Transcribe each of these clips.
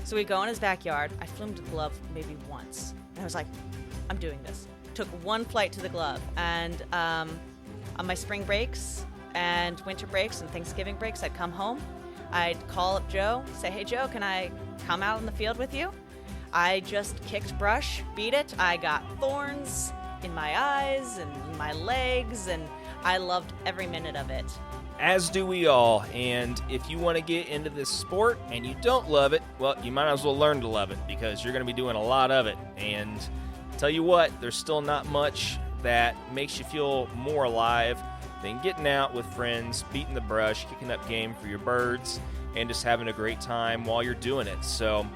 So we go in his backyard. I flew him to the glove maybe once. And I was like, I'm doing this. Took one flight to the glove. And on my spring breaks and winter breaks and Thanksgiving breaks, I'd come home. I'd call up Joe, say, hey, Joe, can I come out in the field with you? I just kicked brush, beat it. I got thorns in my eyes and in my legs, and I loved every minute of it. As do we all, and if you want to get into this sport and you don't love it, well, you might as well learn to love it, because you're going to be doing a lot of it. And tell you what, there's still not much that makes you feel more alive than getting out with friends, beating the brush, kicking up game for your birds, and just having a great time while you're doing it. So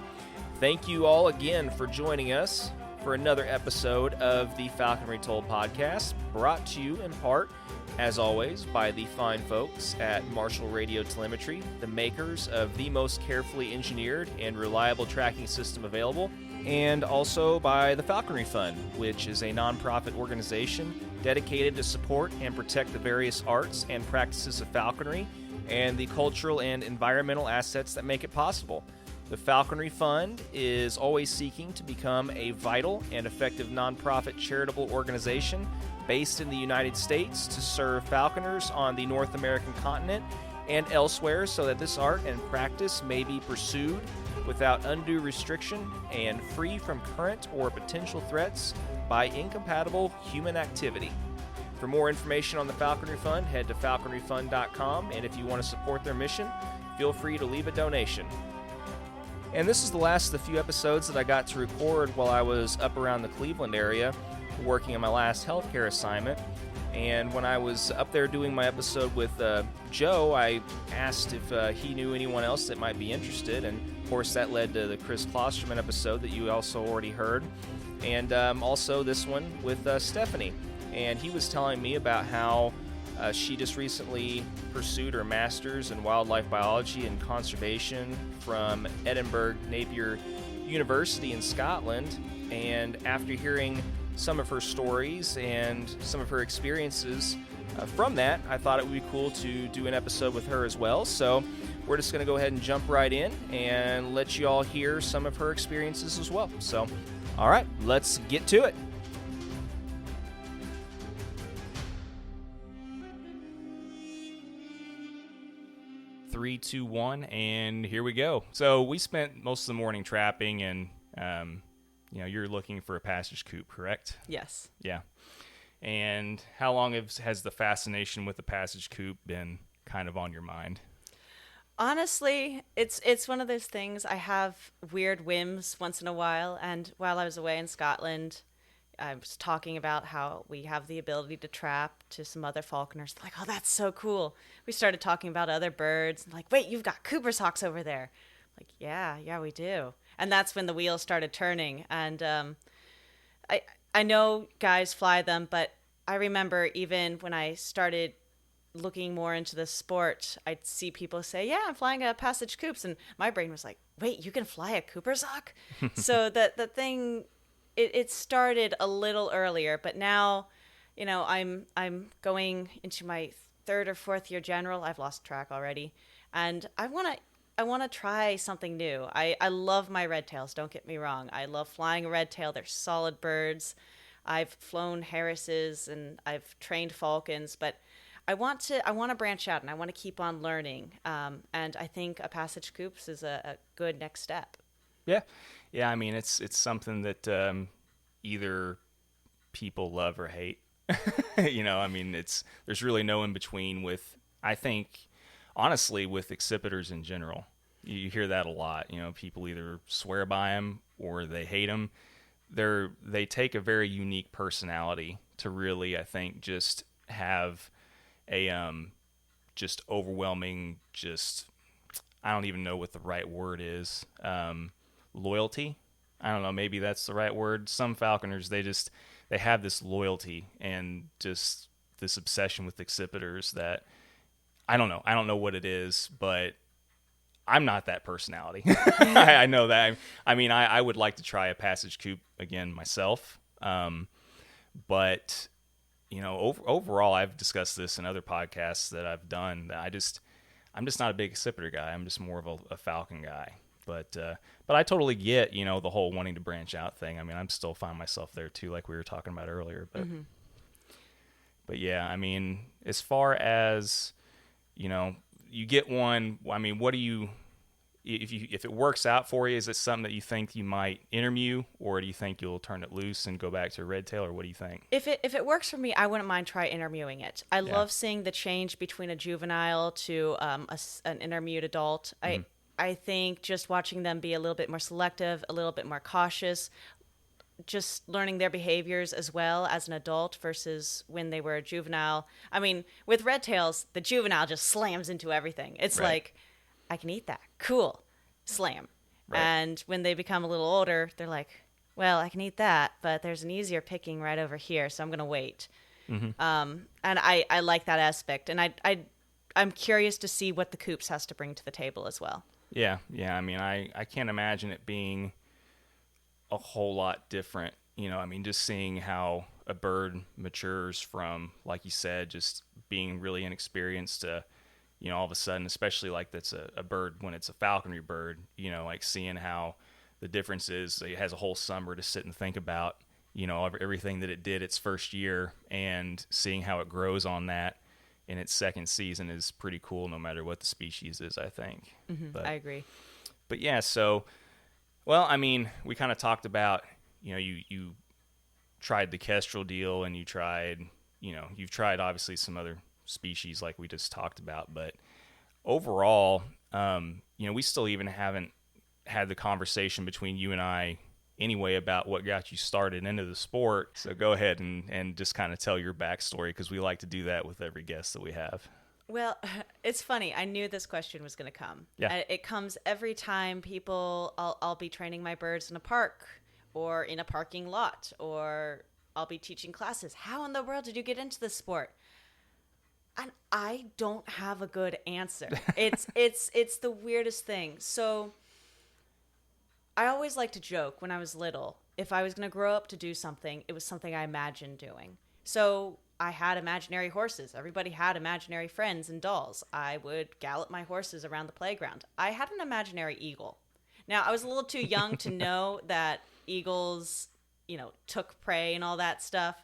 thank you all again for joining us for another episode of the Falconry Told podcast, brought to you in part, as always, by the fine folks at Marshall Radio Telemetry, the makers of the most carefully engineered and reliable tracking system available, and also by the Falconry Fund, which is a nonprofit organization dedicated to support and protect the various arts and practices of falconry and the cultural and environmental assets that make it possible. The Falconry Fund is always seeking to become a vital and effective nonprofit charitable organization based in the United States to serve falconers on the North American continent and elsewhere, so that this art and practice may be pursued without undue restriction and free from current or potential threats by incompatible human activity. For more information on the Falconry Fund, head to falconryfund.com, and if you want to support their mission, feel free to leave a donation. And this is the last of the few episodes that I got to record while I was up around the Cleveland area working on my last healthcare assignment. And when I was up there doing my episode with Joe, I asked if he knew anyone else that might be interested. And of course, that led to the Chris Klosterman episode that you also already heard. And also this one with Stephanie. And he was telling me about how she just recently pursued her master's in wildlife biology and conservation from Edinburgh Napier University in Scotland. And after hearing some of her stories and some of her experiences from that, I thought it would be cool to do an episode with her as well. So we're just going to go ahead and jump right in and let you all hear some of her experiences as well. So, all right, let's get to it. Three, two, one, and here we go. So we spent most of the morning trapping, and you're looking for a passage coop, correct? Yes. Yeah. And how long has the fascination with the passage coop been kind of on your mind? Honestly, it's one of those things. I have weird whims once in a while, and while I was away in Scotland, I was talking about how we have the ability to trap to some other falconers. Like, oh, that's so cool. We started talking about other birds. Like, wait, you've got Cooper's hawks over there. Like, yeah, we do. And that's when the wheels started turning. And I know guys fly them, but I remember even when I started looking more into the sport, I'd see people say, yeah, I'm flying a passage coops. And my brain was like, wait, you can fly a Cooper's hawk? So the thing... It started a little earlier, but now, I'm going into my third or fourth year general. I've lost track already, and I want to try something new. I love my red tails. Don't get me wrong. I love flying a red tail. They're solid birds. I've flown Harrises and I've trained falcons, but I want to branch out and I want to keep on learning. And I think a passage coops is a good next step. Yeah. I mean, it's something that either people love or hate. There's really no in between with, I think, honestly, with accipiters in general. You hear that a lot. People either swear by them or they hate them. They take a very unique personality to really, I think, just have a just overwhelming, I don't even know what the right word is. Loyalty. I don't know, maybe that's the right word. Some falconers, they have this loyalty and just this obsession with accipiters that I don't know what it is, but I'm not that personality. I know that. I mean, I would like to try a passage coop again myself. But overall, I've discussed this in other podcasts that I've done, that I'm just not a big accipiter guy. I'm just more of a falcon guy. But I totally get, the whole wanting to branch out thing. I mean, I'm still find myself there too, like we were talking about earlier. But yeah, I mean, as far as, you get one, I mean, what do you, if it works out for you, is it something that you think you might interview, or do you think you'll turn it loose and go back to a red tail, or what do you think? If it works for me, I wouldn't mind try interviewing it. I love seeing the change between a juvenile to an intermediate adult. I think just watching them be a little bit more selective, a little bit more cautious, just learning their behaviors as well as an adult versus when they were a juvenile. I mean, with red tails, the juvenile just slams into everything. It's like, I can eat that. Cool. Slam. Right. And when they become a little older, they're like, well, I can eat that, but there's an easier picking right over here, so I'm going to wait. And I like that aspect. And I'm curious to see what the Coops has to bring to the table as well. Yeah. I mean, I can't imagine it being a whole lot different. I mean, just seeing how a bird matures from, like you said, just being really inexperienced to, all of a sudden, especially like that's a bird when it's a falconry bird, like seeing how the difference is. It has a whole summer to sit and think about, everything that it did its first year, and seeing how it grows on that in its second season is pretty cool, no matter what the species is, I think. I agree. But yeah, so, well, I mean, we kind of talked about, you tried the kestrel deal, and you've tried obviously some other species like we just talked about, but overall, we still even haven't had the conversation between you and I anyway about what got you started into the sport. So go ahead and just kind of tell your backstory, because we like to do that with every guest that we have. Well, it's funny. I knew this question was going to come. Yeah. It comes every time I'll be training my birds in a park or in a parking lot, or I'll be teaching classes. How in the world did you get into the sport? And I don't have a good answer. It's the weirdest thing. So I always liked to joke when I was little. If I was going to grow up to do something, it was something I imagined doing. So I had imaginary horses. Everybody had imaginary friends and dolls. I would gallop my horses around the playground. I had an imaginary eagle. Now, I was a little too young to know that eagles, took prey and all that stuff.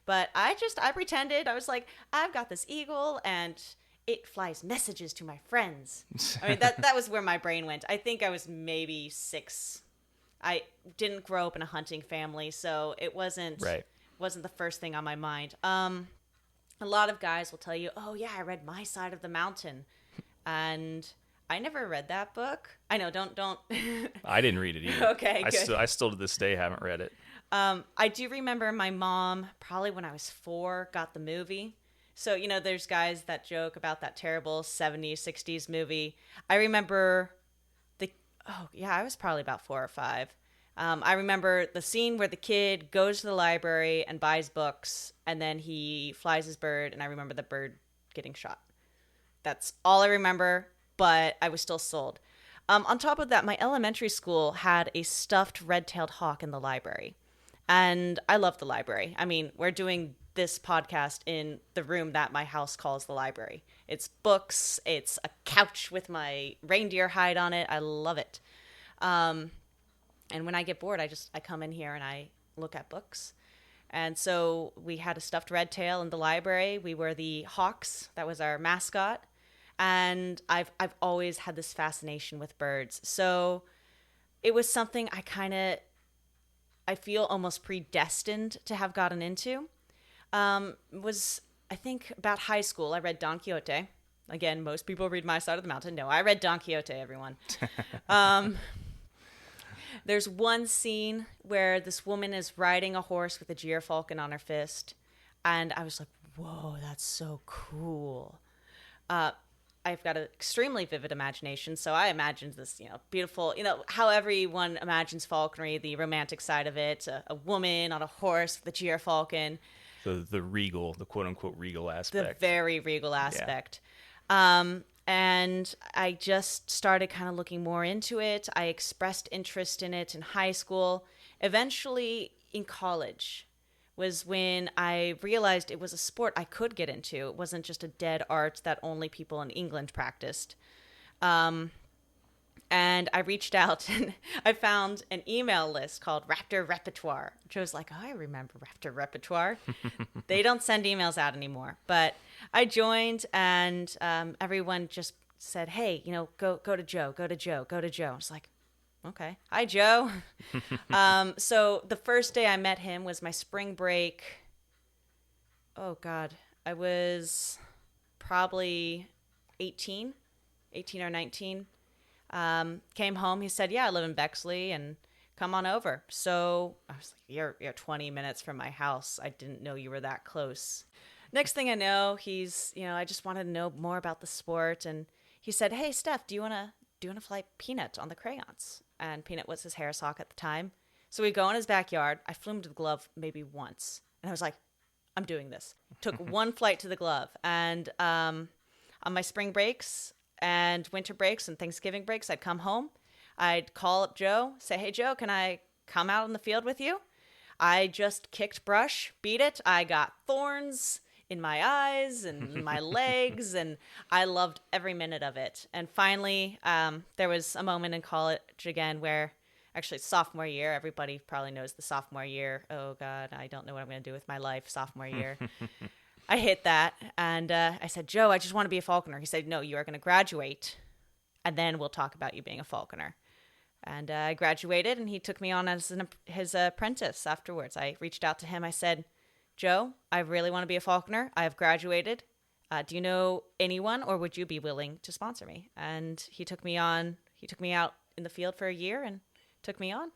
But I pretended. I was like, I've got this eagle, and it flies messages to my friends. I mean, that was where my brain went. I think I was maybe 6. I didn't grow up in a hunting family, so it wasn't the first thing on my mind. A lot of guys will tell you, oh, yeah, I read My Side of the Mountain. And I never read that book. I know, don't. I didn't read it either. Okay, good. I still to this day haven't read it. I do remember my mom, probably when I was 4, got the movie. So, there's guys that joke about that terrible 70s, 60s movie. I remember I was probably about 4 or 5. I remember the scene where the kid goes to the library and buys books, and then he flies his bird, and I remember the bird getting shot. That's all I remember, but I was still sold. On top of that, my elementary school had a stuffed red-tailed hawk in the library. And I love the library. I mean, we're doing this podcast in the room that my house calls the library. It's books. It's a couch with my reindeer hide on it. I love it. And when I get bored, I come in here and I look at books. And so we had a stuffed red tail in the library. We were the Hawks. That was our mascot. And I've always had this fascination with birds. So it was something I feel almost predestined to have gotten into. Was, I think, about high school. I read Don Quixote. Again, most people read My Side of the Mountain. No, I read Don Quixote, everyone. There's one scene where this woman is riding a horse with a gyrfalcon on her fist. And I was like, whoa, that's so cool. I've got an extremely vivid imagination, so I imagined this, beautiful, how everyone imagines falconry, the romantic side of it, a woman on a horse with a gyrfalcon. The regal, the quote-unquote regal aspect. The very regal aspect. Yeah. And I just started kind of looking more into it. I expressed interest in it in high school. Eventually, in college was when I realized it was a sport I could get into. It wasn't just a dead art that only people in England practiced. And And I reached out and I found an email list called Raptor Repertoire. Which I was like, oh, I remember Raptor Repertoire. They don't send emails out anymore. But I joined, and everyone just said, hey, go to Joe, go to Joe, go to Joe. I was like, okay. Hi, Joe. So the first day I met him was my spring break. Oh, God. I was probably 18 or 19. Came home. He said, yeah, I live in Bexley and come on over. So I was like, you're 20 minutes from my house. I didn't know you were that close. Next thing I know, he's, I just wanted to know more about the sport. And he said, hey, Steph, do you want to fly Peanut on the crayons? And Peanut was his hair sock at the time. So we go in his backyard. I flew him to the glove maybe once. And I was like, I'm doing this. Took one flight to the glove. And on my spring breaks and winter breaks and Thanksgiving breaks, I'd come home. I'd call up Joe, say, hey, Joe, can I come out in the field with you? I just kicked brush, beat it. I got thorns in my eyes and my legs, and I loved every minute of it. And finally, there was a moment in college again where, actually sophomore year, everybody probably knows the sophomore year. Oh, God, I don't know what I'm going to do with my life sophomore year. I hit that, and I said, Joe, I just want to be a falconer. He said, no, you are going to graduate, and then we'll talk about you being a falconer. And I graduated, and he took me on as his apprentice afterwards. I reached out to him. I said, Joe, I really want to be a falconer. I have graduated. Do you know anyone, or would you be willing to sponsor me? And he took me on. He took me out in the field for a year and took me on.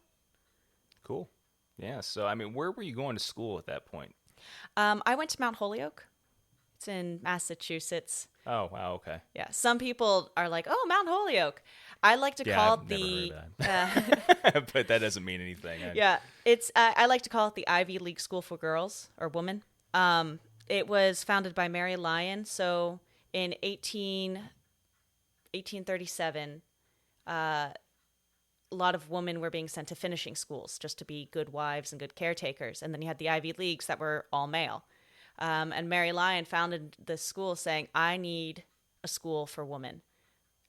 Cool. Yeah. So, where were you going to school at that point? I went to Mount Holyoke. It's in Massachusetts. Oh, wow. Okay. Yeah. Some people are like, oh, Mount Holyoke. I like to call it the... But that doesn't mean anything. Yeah. I like to call it the Ivy League School for Girls or Women. It was founded by Mary Lyon. So in 1837, a lot of women were being sent to finishing schools just to be good wives and good caretakers. And then you had the Ivy Leagues that were all male. And Mary Lyon founded the school saying, I need a school for women.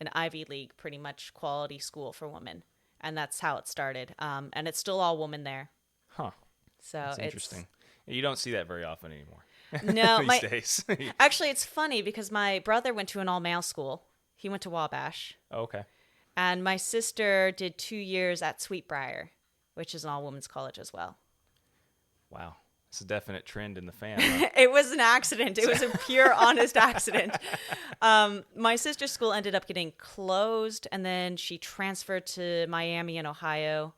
An Ivy League, pretty much quality school for women. And that's how it started. And it's still all women there. Huh. So that's interesting. You don't see that very often anymore. No. These days. Actually, it's funny because my brother went to an all-male school. He went to Wabash. Oh, okay. And my sister did 2 years at Sweetbriar, which is an all-women's college as well. Wow. It's a definite trend in the fam. Huh? It was an accident. It was a pure, honest accident. My sister's school ended up getting closed, and then she transferred to Miami in Ohio,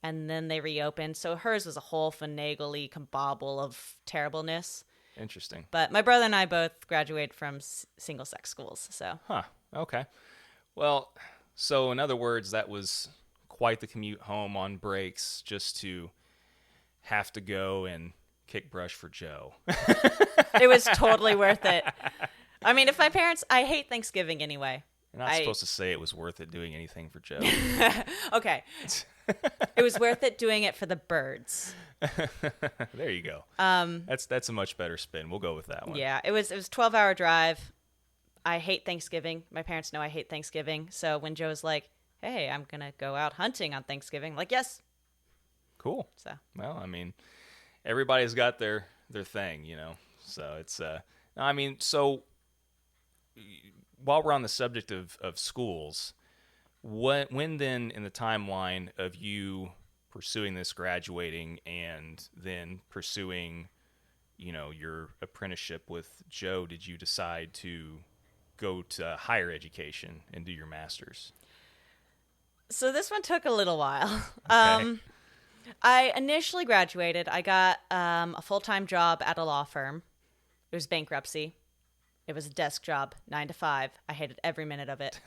and then they reopened. So hers was a whole finagly cabobble of terribleness. Interesting. But my brother and I both graduated from single-sex schools. So. Huh. Okay. Well, so in other words, that was quite the commute home on breaks just to have to go and kick brush for Joe. It was totally worth it. If my parents... I hate Thanksgiving anyway. You're not supposed to say it was worth it doing anything for Joe. Okay. It was worth it doing it for the birds. There you go. That's a much better spin. We'll go with that one. Yeah, it was a 12-hour drive. I hate Thanksgiving. My parents know I hate Thanksgiving. So when Joe's like, hey, I'm going to go out hunting on Thanksgiving, I'm like, yes. Cool. So. Well, everybody's got their thing, So it's so while we're on the subject of schools, when then in the timeline of you pursuing this graduating and then pursuing, your apprenticeship with Joe, did you decide to go to higher education and do your master's? So this one took a little while. Okay. I initially graduated. I got a full-time job at a law firm. It was bankruptcy. It was a desk job, 9 to 5. I hated every minute of it.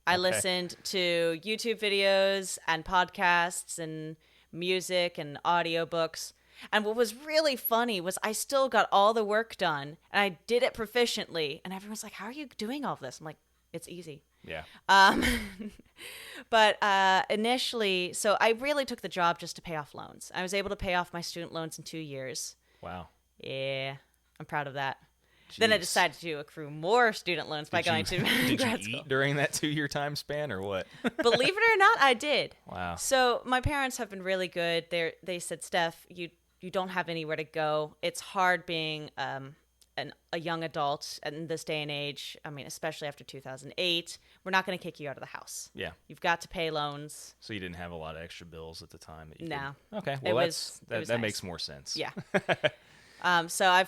I listened to YouTube videos and podcasts and music and audiobooks. And what was really funny was I still got all the work done, and I did it proficiently. And everyone's like, how are you doing all this? I'm like, it's easy. Yeah. But initially, so I really took the job just to pay off loans. I was able to pay off my student loans in 2 years. Wow. Yeah, I'm proud of that. Then I Jeez. decided to accrue more student loans by going to Did grad you school. eat during that 2-year time span or what? Believe it or not, I did. Wow. So my parents have been really good. They said, Steph, you don't have anywhere to go. It's hard being a young adult in this day and age. I mean, especially after 2008, we're not going to kick you out of the house. Yeah. You've got to pay loans. So you didn't have a lot of extra bills at the time that you No. could... Okay. It Well, was that nice. makes more sense. Yeah. So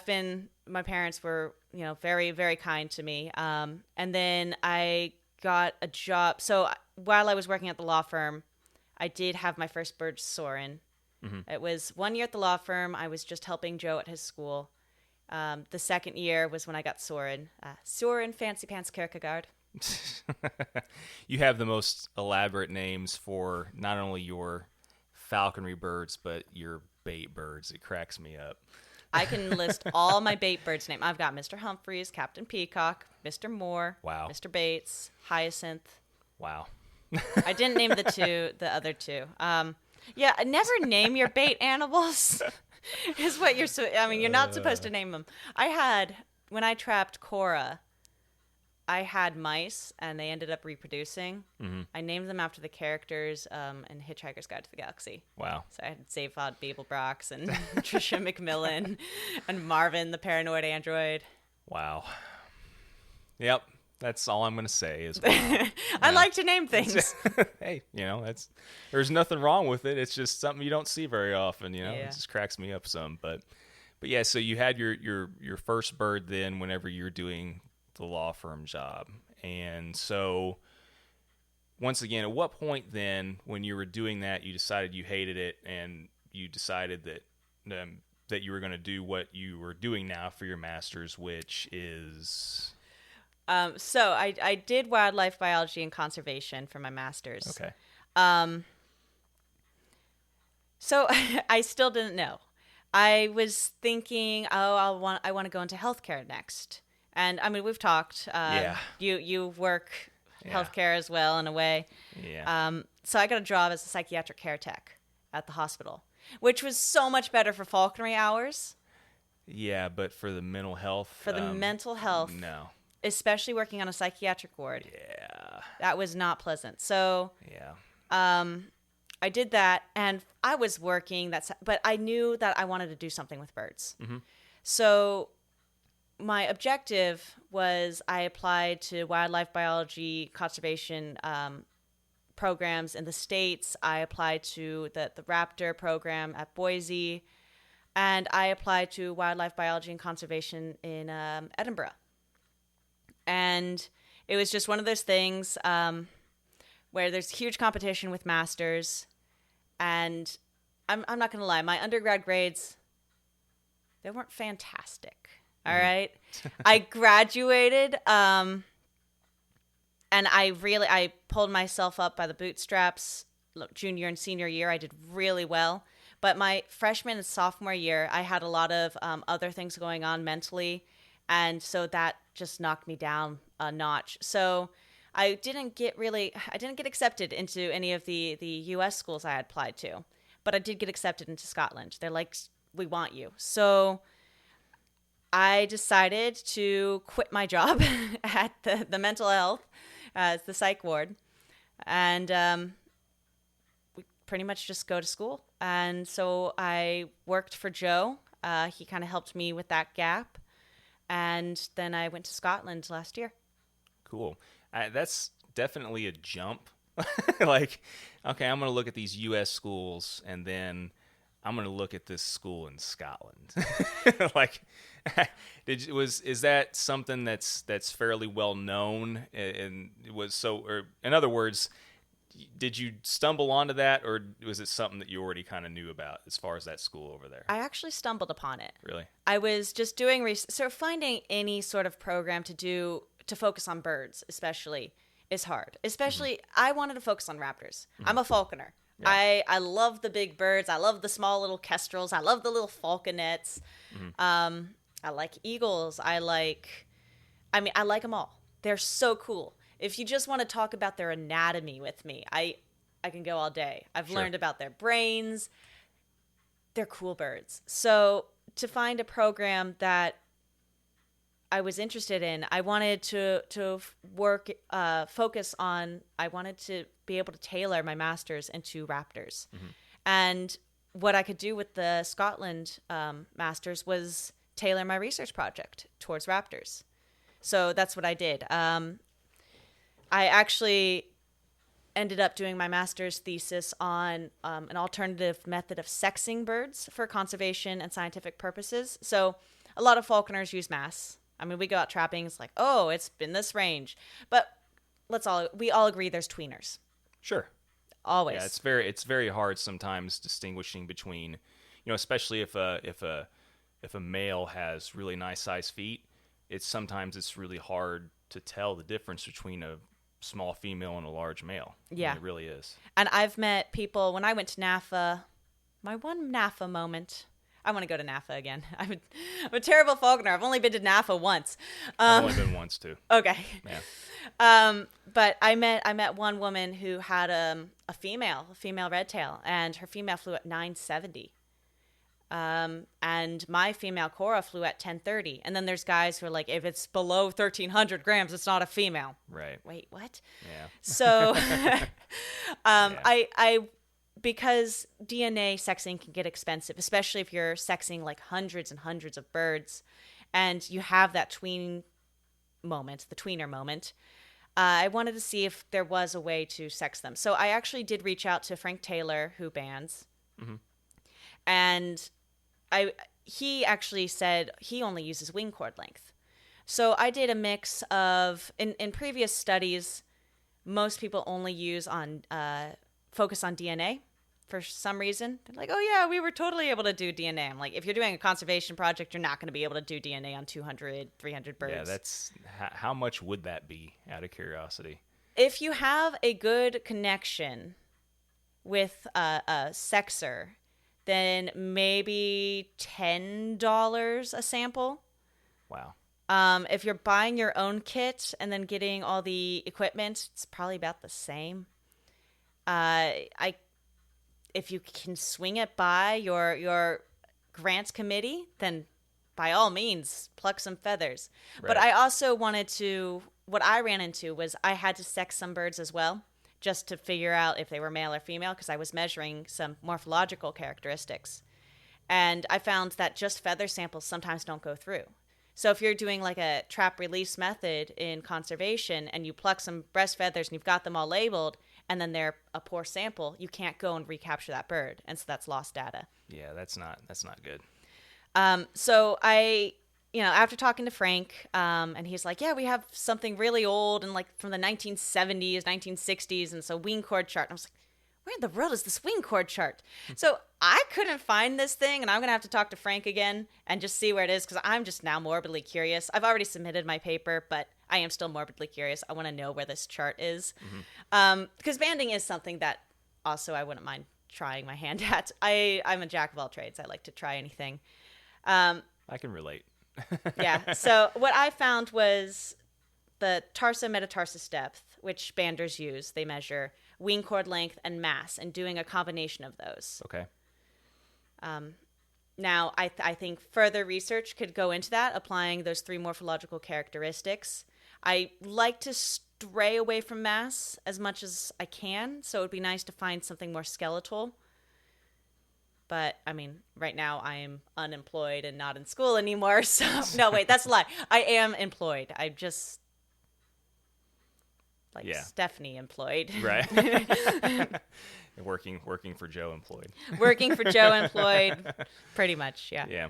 my parents were, very, very kind to me. And then I got a job. So while I was working at the law firm, I did have my first bird soaring. Mm-hmm. It was 1 year at the law firm. I was just helping Joe at his school. The second year was when I got Soren. Soren Fancy Pants Kierkegaard. You have the most elaborate names for not only your falconry birds, but your bait birds. It cracks me up. I can list all my bait birds' names. I've got Mr. Humphreys, Captain Peacock, Mr. Moore, Wow. Mr. Bates, Hyacinth. Wow. I didn't name the other two. Yeah, never name your bait animals. Is what you're not supposed to name them. When I trapped Cora, I had mice, and they ended up reproducing. Mm-hmm. I named them after the characters in Hitchhiker's Guide to the Galaxy. Wow. So I had Zaphod Beeblebrox and Tricia McMillan and Marvin, the paranoid android. Wow. Yep. That's all I'm going to say is wow. I like to name things. Hey, there's nothing wrong with it. It's just something you don't see very often, Yeah. It just cracks me up some. But yeah, so you had your first bird then whenever you're doing the law firm job. And so once again, at what point then when you were doing that, you decided you hated it and you decided that you were going to do what you were doing now for your master's, which is... So I did wildlife biology and conservation for my master's. Okay. So I still didn't know. I was thinking, I want to go into healthcare next. And I mean, we've talked. Yeah. You work healthcare as well in a way. Yeah. So I got a job as a psychiatric care tech at the hospital, which was so much better for falconry hours. Yeah, but for the mental health. For the mental health. No. Especially working on a psychiatric ward. Yeah. That was not pleasant. So Yeah. I did that, and I was working. But I knew that I wanted to do something with birds. Mm-hmm. So my objective was I applied to wildlife biology conservation programs in the States. I applied to the Raptor program at Boise, and I applied to wildlife biology and conservation in Edinburgh. And it was just one of those things where there's huge competition with masters. And I'm not going to lie, my undergrad grades, they weren't fantastic. All right. I graduated and I pulled myself up by the bootstraps. Junior and senior year, I did really well. But my freshman and sophomore year, I had a lot of other things going on mentally. And so that just knocked me down a notch. So I didn't get accepted into any of the U.S. schools I had applied to, but I did get accepted into Scotland. They're like, we want you. So I decided to quit my job at the mental health, the psych ward, and we pretty much just go to school. And so I worked for Joe. He kind of helped me with that gap. And then I went to Scotland last year. Cool. That's definitely a jump. Like, okay, I'm going to look at these U.S. schools, and then I'm going to look at this school in Scotland. Like, is that something that's fairly well known? And it was so, or in other words, did you stumble onto that, or was it something that you already kind of knew about as far as that school over there? I actually stumbled upon it. Really? I was just doing research. So finding any sort of program to focus on birds, especially, is hard. Especially, I wanted to focus on raptors. Mm-hmm. I'm a falconer. Yeah. I love the big birds. I love the small little kestrels. I love the little falconets. Mm-hmm. I like eagles. I like them all. They're so cool. If you just want to talk about their anatomy with me, I can go all day. I've learned about their brains. They're cool birds. So to find a program that I was interested in. I wanted to focus on. I wanted to be able to tailor my masters into raptors, and what I could do with the Scotland masters was tailor my research project towards raptors. So that's what I did. I actually ended up doing my master's thesis on an alternative method of sexing birds for conservation and scientific purposes. So a lot of falconers use mass. I mean, we go out trapping. It's like, oh, it's been this range. But we all agree there's tweeners. Sure. Always. Yeah, it's very hard sometimes distinguishing between, especially if a male has really nice sized feet, sometimes it's really hard to tell the difference between a small female and a large male. Yeah. I mean, it really is. And I've met people when I went to NAFA, my one NAFA moment. I want to go to NAFA again. I'm a terrible falconer. I've only been to NAFA once. I've only been once too. Okay. Yeah. But I met one woman who had a female red tail, and her female flew at 970. And my female Cora flew at 1030. And then there's guys who are like, if it's below 1,300 grams, it's not a female. Right. Wait, what? Yeah. So, Yeah. I because DNA sexing can get expensive, especially if you're sexing like hundreds and hundreds of birds, and you have that tweener moment. I wanted to see if there was a way to sex them. So I actually did reach out to Frank Taylor, who bands, and he actually said he only uses wing cord length. So I did a mix of in previous studies, most people only use focus on DNA. For some reason, they're like, oh yeah, we were totally able to do DNA. I'm like, if you're doing a conservation project, you're not going to be able to do DNA on 200, 300 birds. Yeah, that's how much would that be, out of curiosity? If you have a good connection with a sexer, then maybe $10 a sample. Wow. If you're buying your own kit and then getting all the equipment, it's probably about the same. If you can swing it by your grants committee, then by all means, pluck some feathers. Right. But I also what I ran into was I had to sex some birds as well, just to figure out if they were male or female, because I was measuring some morphological characteristics. And I found that just feather samples sometimes don't go through. So if you're doing like a trap release method in conservation and you pluck some breast feathers and you've got them all labeled, and then they're a poor sample, you can't go and recapture that bird. And so that's lost data. Yeah, that's not good. So I, after talking to Frank, and he's like, yeah, we have something really old and like from the 1970s, 1960s. And so wing cord chart. And I was like, where in the world is this wing cord chart? So I couldn't find this thing, and I'm going to have to talk to Frank again and just see where it is, because I'm just now morbidly curious. I've already submitted my paper, but I am still morbidly curious. I want to know where this chart is. Because banding is something that also I wouldn't mind trying my hand at. I'm a jack of all trades. I like to try anything. I can relate. Yeah. So what I found was the tarso-metatarsus depth, which banders use. They measure wing cord length and mass, and doing a combination of those. Okay. Now, I think further research could go into that, applying those 3 morphological characteristics. I like to stray away from mass as much as I can, so it would be nice to find something more skeletal. But, I mean, right now I am unemployed and not in school anymore, so... No, wait, that's a lie. I am employed. I just... Stephanie employed. Right. Working for Joe employed. Working for Joe employed, pretty much, yeah. Yeah.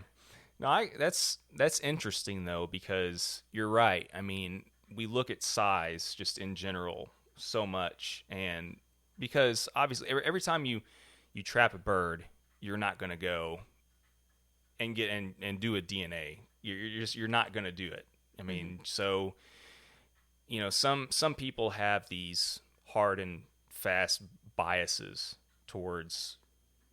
No, that's interesting, though, because you're right. I mean, we look at size just in general so much, and because obviously every time you trap a bird, you're not going to go and get and do a DNA. You're not going to do it. I mean, so... some people have these hard and fast biases towards,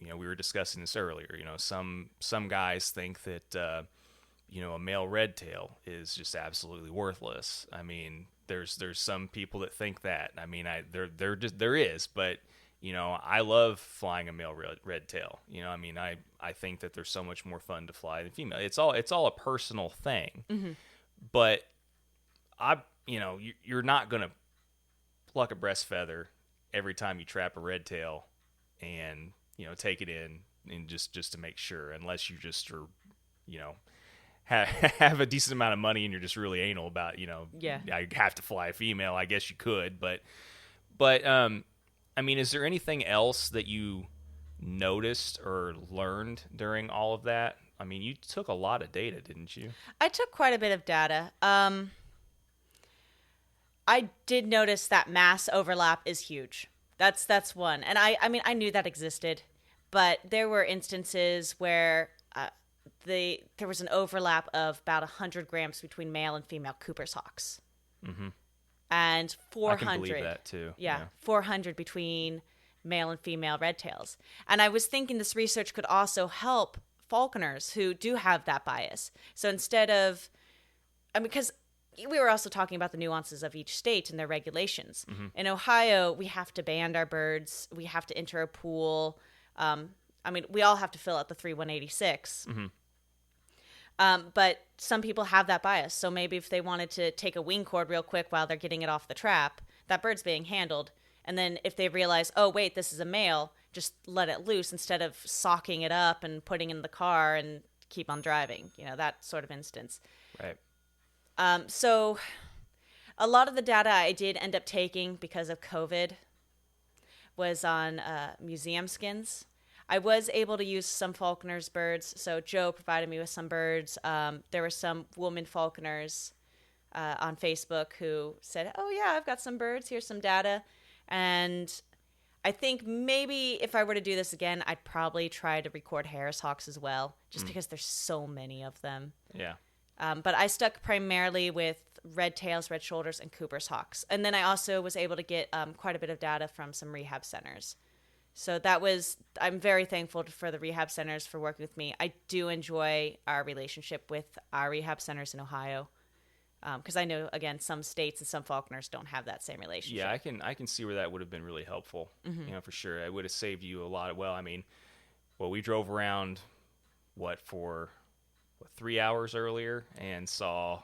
we were discussing this earlier, some guys think that, a male red tail is just absolutely worthless. I mean, there's some people that think that. I mean, there is, but, I love flying a male red tail. I mean, I think that there's so much more fun to fly than female. It's all a personal thing. But you're not going to pluck a breast feather every time you trap a red tail and, take it in and just to make sure, unless you just are, have a decent amount of money and you're just really anal about, I have to fly a female. I guess you could, but is there anything else that you noticed or learned during all of that? You took a lot of data, didn't you? I took quite a bit of data. I did notice that mass overlap is huge. That's one. And I knew that existed, but there were instances where there was an overlap of about 100 grams between male and female Cooper's hawks. Mm-hmm. And 400. I can believe that too. Yeah, 400 between male and female red tails. And I was thinking this research could also help falconers who do have that bias. So instead of, because we were also talking about the nuances of each state and their regulations. Mm-hmm. In Ohio, we have to band our birds. We have to enter a pool. We all have to fill out the 3186. Mm-hmm. But some people have that bias. So maybe if they wanted to take a wing cord real quick while they're getting it off the trap, that bird's being handled. And then if they realize, oh, wait, this is a male, just let it loose instead of socking it up and putting it in the car and keep on driving. That sort of instance. Right. So a lot of the data I did end up taking because of COVID was on museum skins. I was able to use some falconers' birds. So Joe provided me with some birds. There were some woman falconers on Facebook who said, oh, yeah, I've got some birds. Here's some data. And I think maybe if I were to do this again, I'd probably try to record Harris hawks as well, just because there's so many of them. Yeah. But I stuck primarily with red tails, red shoulders, and Cooper's hawks. And then I also was able to get quite a bit of data from some rehab centers. So I'm very thankful for the rehab centers for working with me. I do enjoy our relationship with our rehab centers in Ohio. Because I know, again, some states and some falconers don't have that same relationship. Yeah, I can see where that would have been really helpful, for sure. It would have saved you a lot. We drove around, 3 hours earlier and saw,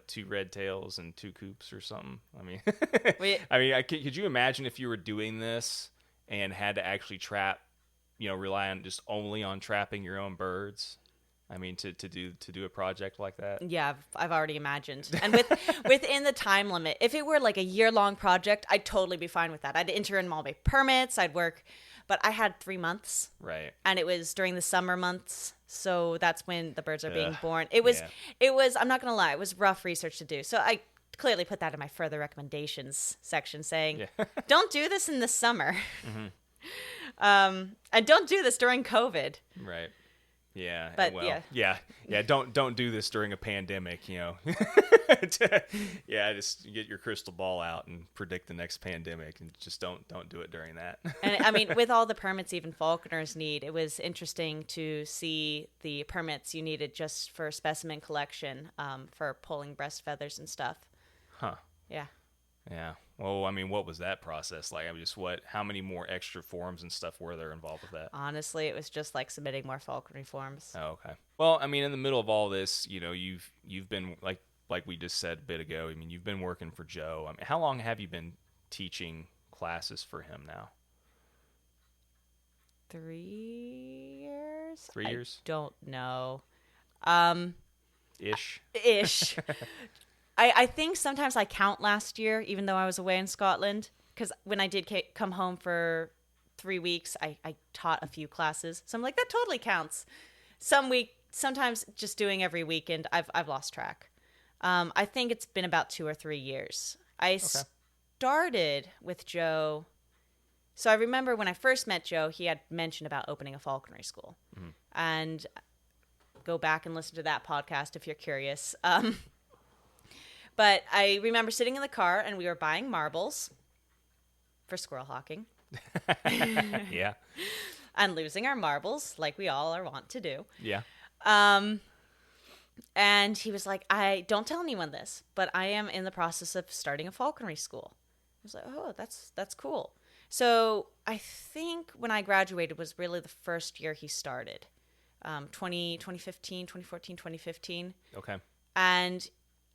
2 red tails and 2 coops or something? Could you imagine if you were doing this and had to actually trap, rely on just only on trapping your own birds? To do a project like that. Yeah, I've already imagined. And within the time limit, if it were like a year-long project, I'd totally be fine with that. I'd enter in all my permits, I'd work, but I had 3 months. Right. And it was during the summer months, so that's when the birds are being born. It was, I'm not going to lie, it was rough research to do. So I clearly put that in my further recommendations section saying, don't do this in the summer. Mm-hmm. And don't do this during COVID. Right. Yeah, but yeah. Don't do this during a pandemic. Just get your crystal ball out and predict the next pandemic, and just don't do it during that. And with all the permits even falconers need, it was interesting to see the permits you needed just for specimen collection, for pulling breast feathers and stuff. Huh. Yeah. Yeah. Well, what was that process like? How many more extra forms and stuff were there involved with that? Honestly, it was just like submitting more falconry forms. Oh, okay. Well, in the middle of all this, you've been like we just said a bit ago. You've been working for Joe. How long have you been teaching classes for him now? 3 years. 3 years? I don't know. Ish. I think sometimes I count last year, even though I was away in Scotland, because when I did come home for 3 weeks, I taught a few classes. So I'm like, that totally counts. Sometimes just doing every weekend, I've lost track. I think it's been about 2 or 3 years. I started with Joe. So I remember when I first met Joe, he had mentioned about opening a falconry school. Mm-hmm. And go back and listen to that podcast if you're curious. But I remember sitting in the car and we were buying marbles for squirrel hawking. Yeah. And losing our marbles like we all are wont to do. Yeah. And he was like, don't tell anyone this, but I am in the process of starting a falconry school. I was like, oh, that's cool. So I think when I graduated was really the first year he started. 2015, 2014, 2015. Okay. And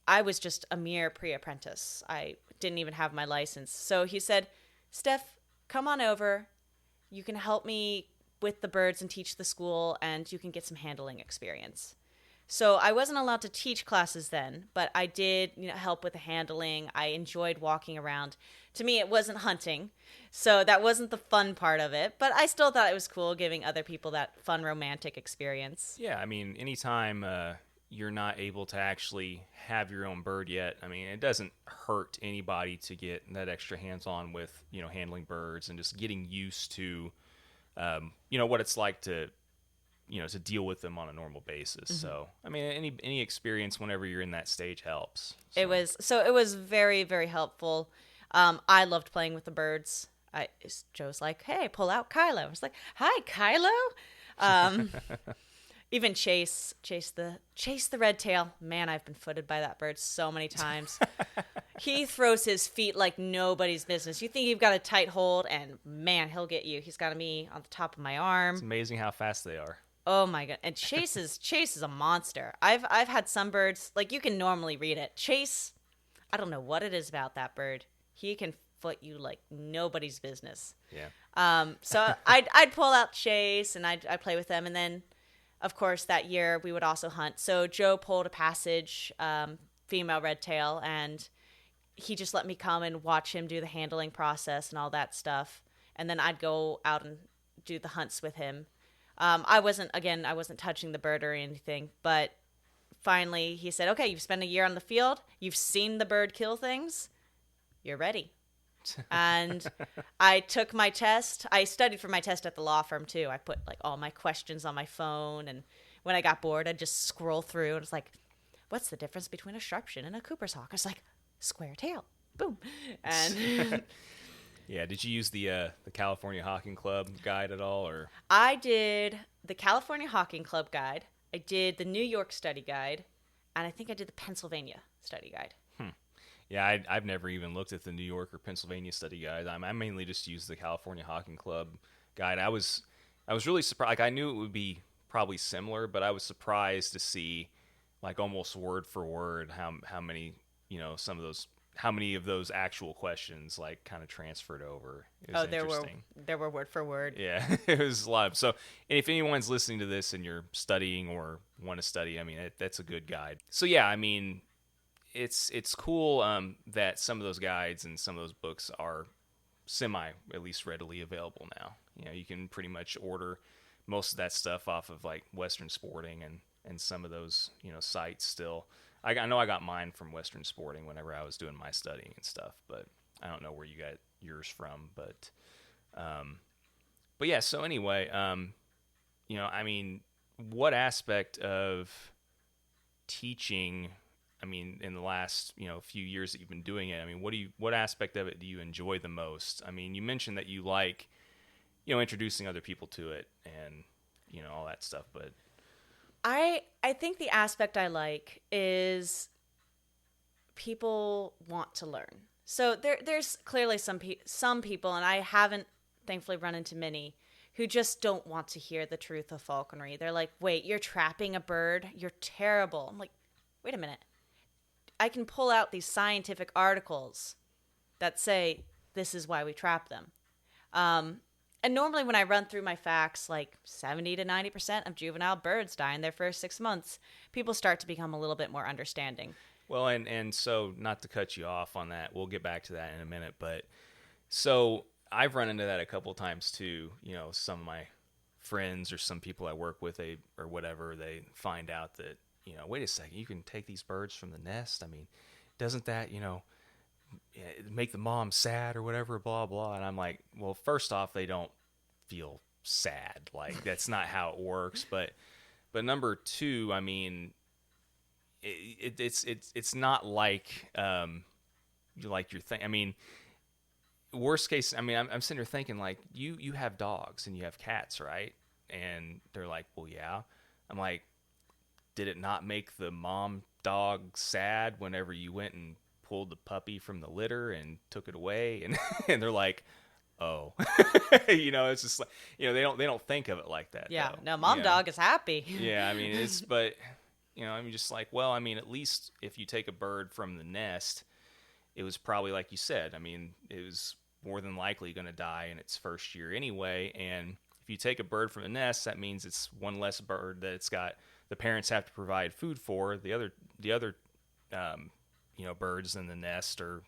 I was just a mere pre-apprentice. I didn't even have my license. So he said, Steph, come on over. You can help me with the birds and teach the school, and you can get some handling experience. So I wasn't allowed to teach classes then, but I did, help with the handling. I enjoyed walking around. To me, it wasn't hunting, so that wasn't the fun part of it, but I still thought it was cool giving other people that fun, romantic experience. Yeah, I mean, anytime you're not able to actually have your own bird yet, I mean, it doesn't hurt anybody to get that extra hands-on with, handling birds and just getting used to, what it's like to deal with them on a normal basis. Mm-hmm. So, I mean, any experience whenever you're in that stage helps. So. It was very, very helpful. I loved playing with the birds. Joe's like, hey, pull out Kylo. I was like, hi, Kylo. Even Chase the red tail. Man, I've been footed by that bird so many times. He throws his feet like nobody's business. You think you've got a tight hold, and man, he'll get you. He's got me on the top of my arm. It's amazing how fast they are. Oh my god! And Chase is a monster. I've had some birds, like, you can normally read it. Chase, I don't know what it is about that bird. He can foot you like nobody's business. Yeah. So I'd pull out Chase and I'd play with them, and then, of course, that year we would also hunt. So Joe pulled a passage, female red tail, and he just let me come and watch him do the handling process and all that stuff, and then I'd go out and do the hunts with him. I wasn't touching the bird or anything, but finally he said, okay, you've spent a year on the field. You've seen the bird kill things. You're ready. And I took my test. I studied for my test at the law firm too. I put like all my questions on my phone, and when I got bored, I'd just scroll through, and it's like, what's the difference between a sharpshin and a Cooper's hawk? I was like, square tail. Boom. And yeah, did you use the California Hawking Club guide at all, or? I did the California Hawking Club guide. I did the New York study guide, and I think I did the Pennsylvania study guide. Yeah, I've never even looked at the New York or Pennsylvania study guide. I mainly just used the California Hawking Club guide. I was really surprised. Like, I knew it would be probably similar, but I was surprised to see, like, almost word for word how many how many of those actual questions like kind of transferred over. It was interesting. There were word for word. Yeah, it was a lot. So, and if anyone's listening to this and you're studying or want to study, I mean, that's a good guide. So yeah, I mean, it's cool that some of those guides and some of those books are at least readily available now. You can pretty much order most of that stuff off of like Western Sporting and some of those sites still. I know I got mine from Western Sporting whenever I was doing my studying and stuff, but I don't know where you got yours from. But yeah. So anyway, I mean, what aspect of teaching? I mean, in the last few years that you've been doing it, I mean, what aspect of it do you enjoy the most? I mean, you mentioned that you like introducing other people to it and all that stuff, but I think the aspect I like is people want to learn. So there's clearly some people, and I haven't thankfully run into many, who just don't want to hear the truth of falconry. They're like, wait, you're trapping a bird? You're terrible. I'm like, wait a minute. I can pull out these scientific articles that say this is why we trap them. And normally when I run through my facts, like 70 to 90% of juvenile birds die in their first 6 months, people start to become a little bit more understanding. Well, and so not to cut you off on that, we'll get back to that in a minute, but so I've run into that a couple of times too. Some of my friends or some people I work with, they find out that, wait a second, you can take these birds from the nest? I mean, doesn't that, make the mom sad or whatever, blah, blah. And I'm like, well, first off, they don't feel sad. Like, that's not how it works. But number two, I mean, it's not like, you're thinking. I mean, worst case, I mean, I'm sitting here thinking, like, you have dogs and you have cats, right? And they're like, well, yeah. I'm like, did it not make the mom dog sad whenever you went and pulled the puppy from the litter and took it away? And they're like, oh. It's just like, they don't think of it like that. Yeah, though. no, mom dog is happy. Yeah, I mean, but I'm just like, well, I mean, at least if you take a bird from the nest, it was probably like you said. I mean, it was more than likely going to die in its first year anyway. And if you take a bird from the nest, that means it's one less bird that it's got. The parents have to provide food for. The other birds in the nest are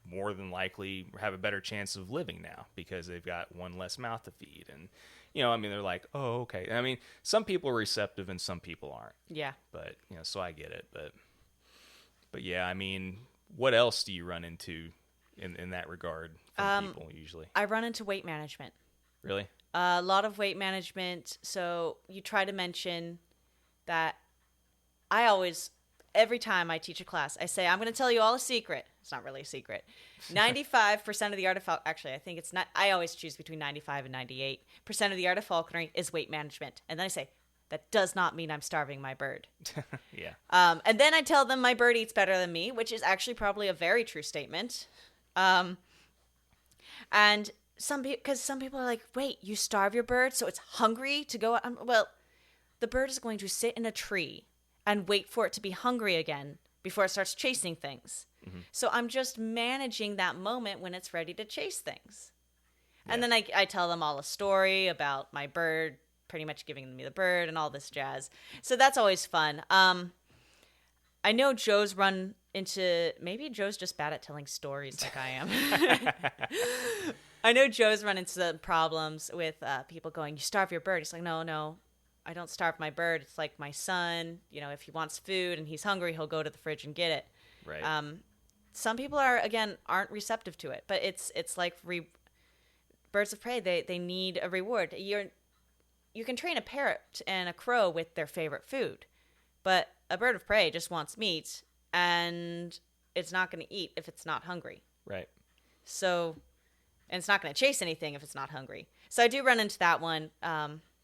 more than likely have a better chance of living now because they've got one less mouth to feed. And they're like, oh, okay. I mean, some people are receptive and some people aren't. Yeah. But so I get it. But yeah, I mean, what else do you run into in that regard from people usually? I run into weight management. Really? A lot of weight management. So you try to mention that every time I teach a class, I say, I'm going to tell you all a secret. It's not really a secret. 95% of the art of falconry, actually, I think it's not, I always choose between 95 and 98% of the art of falconry is weight management. And then I say, that does not mean I'm starving my bird. Yeah. And then I tell them my bird eats better than me, which is actually probably a very true statement. And some people are like, wait, you starve your bird so it's hungry to go out? Well, the bird is going to sit in a tree and wait for it to be hungry again before it starts chasing things. Mm-hmm. So I'm just managing that moment when it's ready to chase things. Yeah. And then I tell them all a story about my bird pretty much giving me the bird and all this jazz. So that's always fun. I know Joe's maybe Joe's just bad at telling stories like I am. I know Joe's run into the problems with people going, you starve your bird. He's like, no, I don't starve my bird. It's like my son, if he wants food and he's hungry, he'll go to the fridge and get it. Right. Some people aren't receptive to it, but it's like birds of prey. They need a reward. You can train a parrot and a crow with their favorite food, but a bird of prey just wants meat and it's not going to eat if it's not hungry. Right. So, and it's not going to chase anything if it's not hungry. So I do run into that one.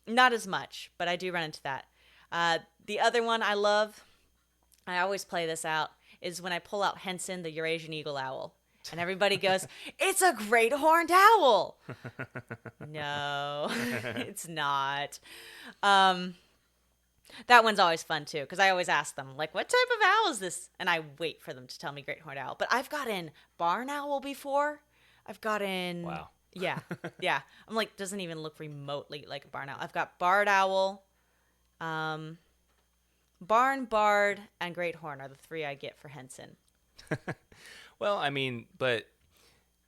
Not as much, but I do run into that. The other one I love, I always play this out, is when I pull out Henson, the Eurasian eagle owl. And everybody goes, it's a great horned owl. No, it's not. That one's always fun, too, because I always ask them, like, what type of owl is this? And I wait for them to tell me great horned owl. But I've got in barn owl before. I've got in... Wow. Yeah. I'm like, doesn't even look remotely like a barn owl. I've got barred owl, barn, barred, and great horn are the three I get for Henson. Well, I mean, but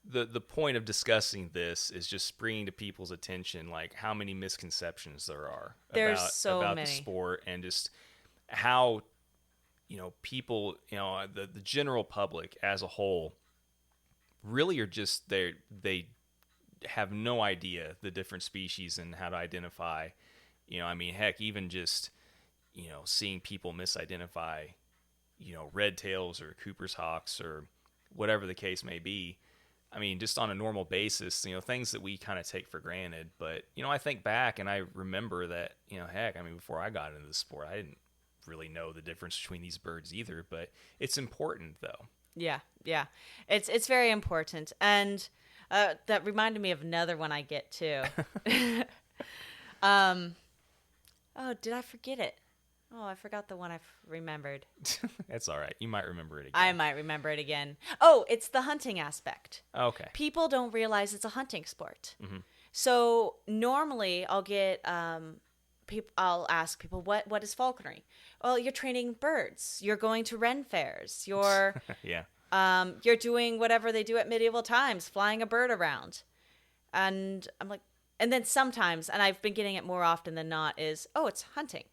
the point of discussing this is just bringing to people's attention like how many misconceptions there are about the sport, and just how people, the general public as a whole really are just they have no idea the different species and how to identify. Heck, even just seeing people misidentify red tails or Cooper's hawks or whatever the case may be. I mean, just on a normal basis, things that we kind of take for granted. But, I think back and I remember that, heck, I mean, before I got into the sport, I didn't really know the difference between these birds either. But it's important, though. Yeah. It's very important. And that reminded me of another one I get, too. Oh, did I forget it? Oh, I forgot the one I remembered. That's all right. You might remember it again. I might remember it again. Oh, it's the hunting aspect. Okay. People don't realize it's a hunting sport. Mm-hmm. So normally I'll get I'll ask people, what is falconry? Well, you're training birds. You're going to Ren fairs. You're yeah. You're doing whatever they do at medieval times, flying a bird around. And I'm like, and then sometimes, and I've been getting it more often than not, is, oh, it's hunting.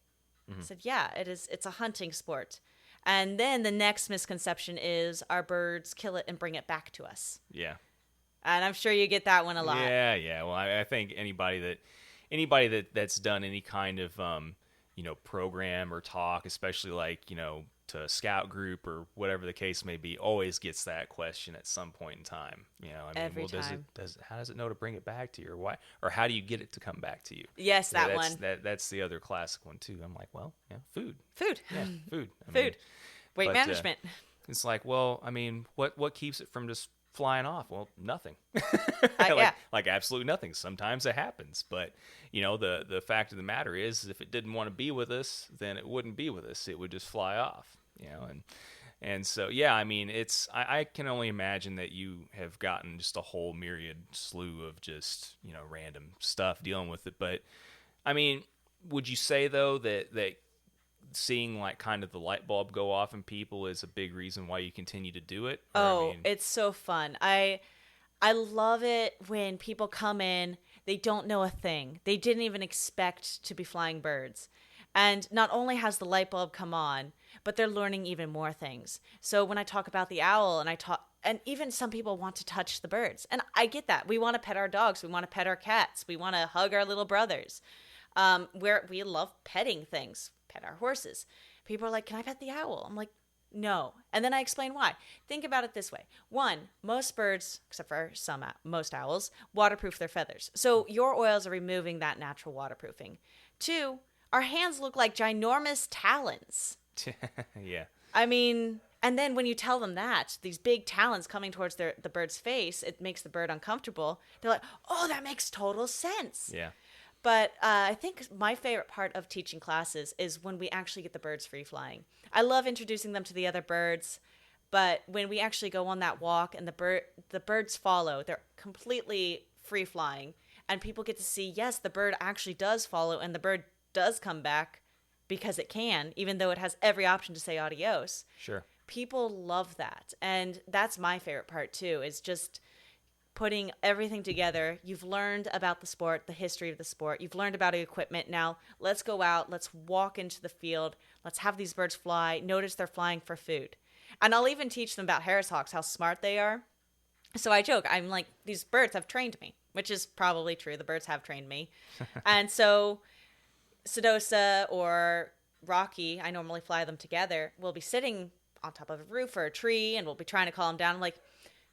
I said, yeah, it is. It's a hunting sport. And then the next misconception is our birds kill it and bring it back to us. Yeah. And I'm sure you get that one a lot. Yeah. Well, I think anybody that's done any kind of, program or talk, especially like, to a scout group or whatever the case may be, always gets that question at some point in time. Every time. How does it know to bring it back to you, or why, or how do you get it to come back to you? Yes, that one. That's the other classic one too. I'm like, well, yeah, food. Yeah, food. Food. Weight management. It's like, well, I mean, what keeps it from just flying off? Well, nothing. Yeah. Like absolutely nothing. Sometimes it happens, but the fact of the matter is, if it didn't want to be with us, then it wouldn't be with us. It would just fly off. And so, yeah, I mean, I can only imagine that you have gotten just a whole myriad slew of just, random stuff dealing with it. But, I mean, would you say, though, that seeing, like, kind of the light bulb go off in people is a big reason why you continue to do it? It's so fun. I love it when people come in, they don't know a thing. They didn't even expect to be flying birds. And not only has the light bulb come on, but they're learning even more things. So when I talk about the owl and even some people want to touch the birds. And I get that. We want to pet our dogs. We want to pet our cats. We want to hug our little brothers. We love petting things, pet our horses. People are like, can I pet the owl? I'm like, no. And then I explain why. Think about it this way. One, most birds, except for most owls, waterproof their feathers. So your oils are removing that natural waterproofing. Two, our hands look like ginormous talons. Yeah. I mean, and then when you tell them that, these big talons coming towards the bird's face, it makes the bird uncomfortable. They're like, oh, that makes total sense. Yeah. But I think my favorite part of teaching classes is when we actually get the birds free flying. I love introducing them to the other birds, but when we actually go on that walk and the birds follow, they're completely free flying, and people get to see, yes, the bird actually does follow, and the bird does come back because it can, even though it has every option to say adios. Sure. People love that. And that's my favorite part too, is just putting everything together. You've learned about the sport, the history of the sport. You've learned about equipment. Now let's go out. Let's walk into the field. Let's have these birds fly. Notice they're flying for food. And I'll even teach them about Harris hawks, how smart they are. So I joke, I'm like, these birds have trained me, which is probably true. The birds have trained me. And so Sedosa or Rocky, I normally fly them together, we'll be sitting on top of a roof or a tree, and we'll be trying to calm them down. I'm like,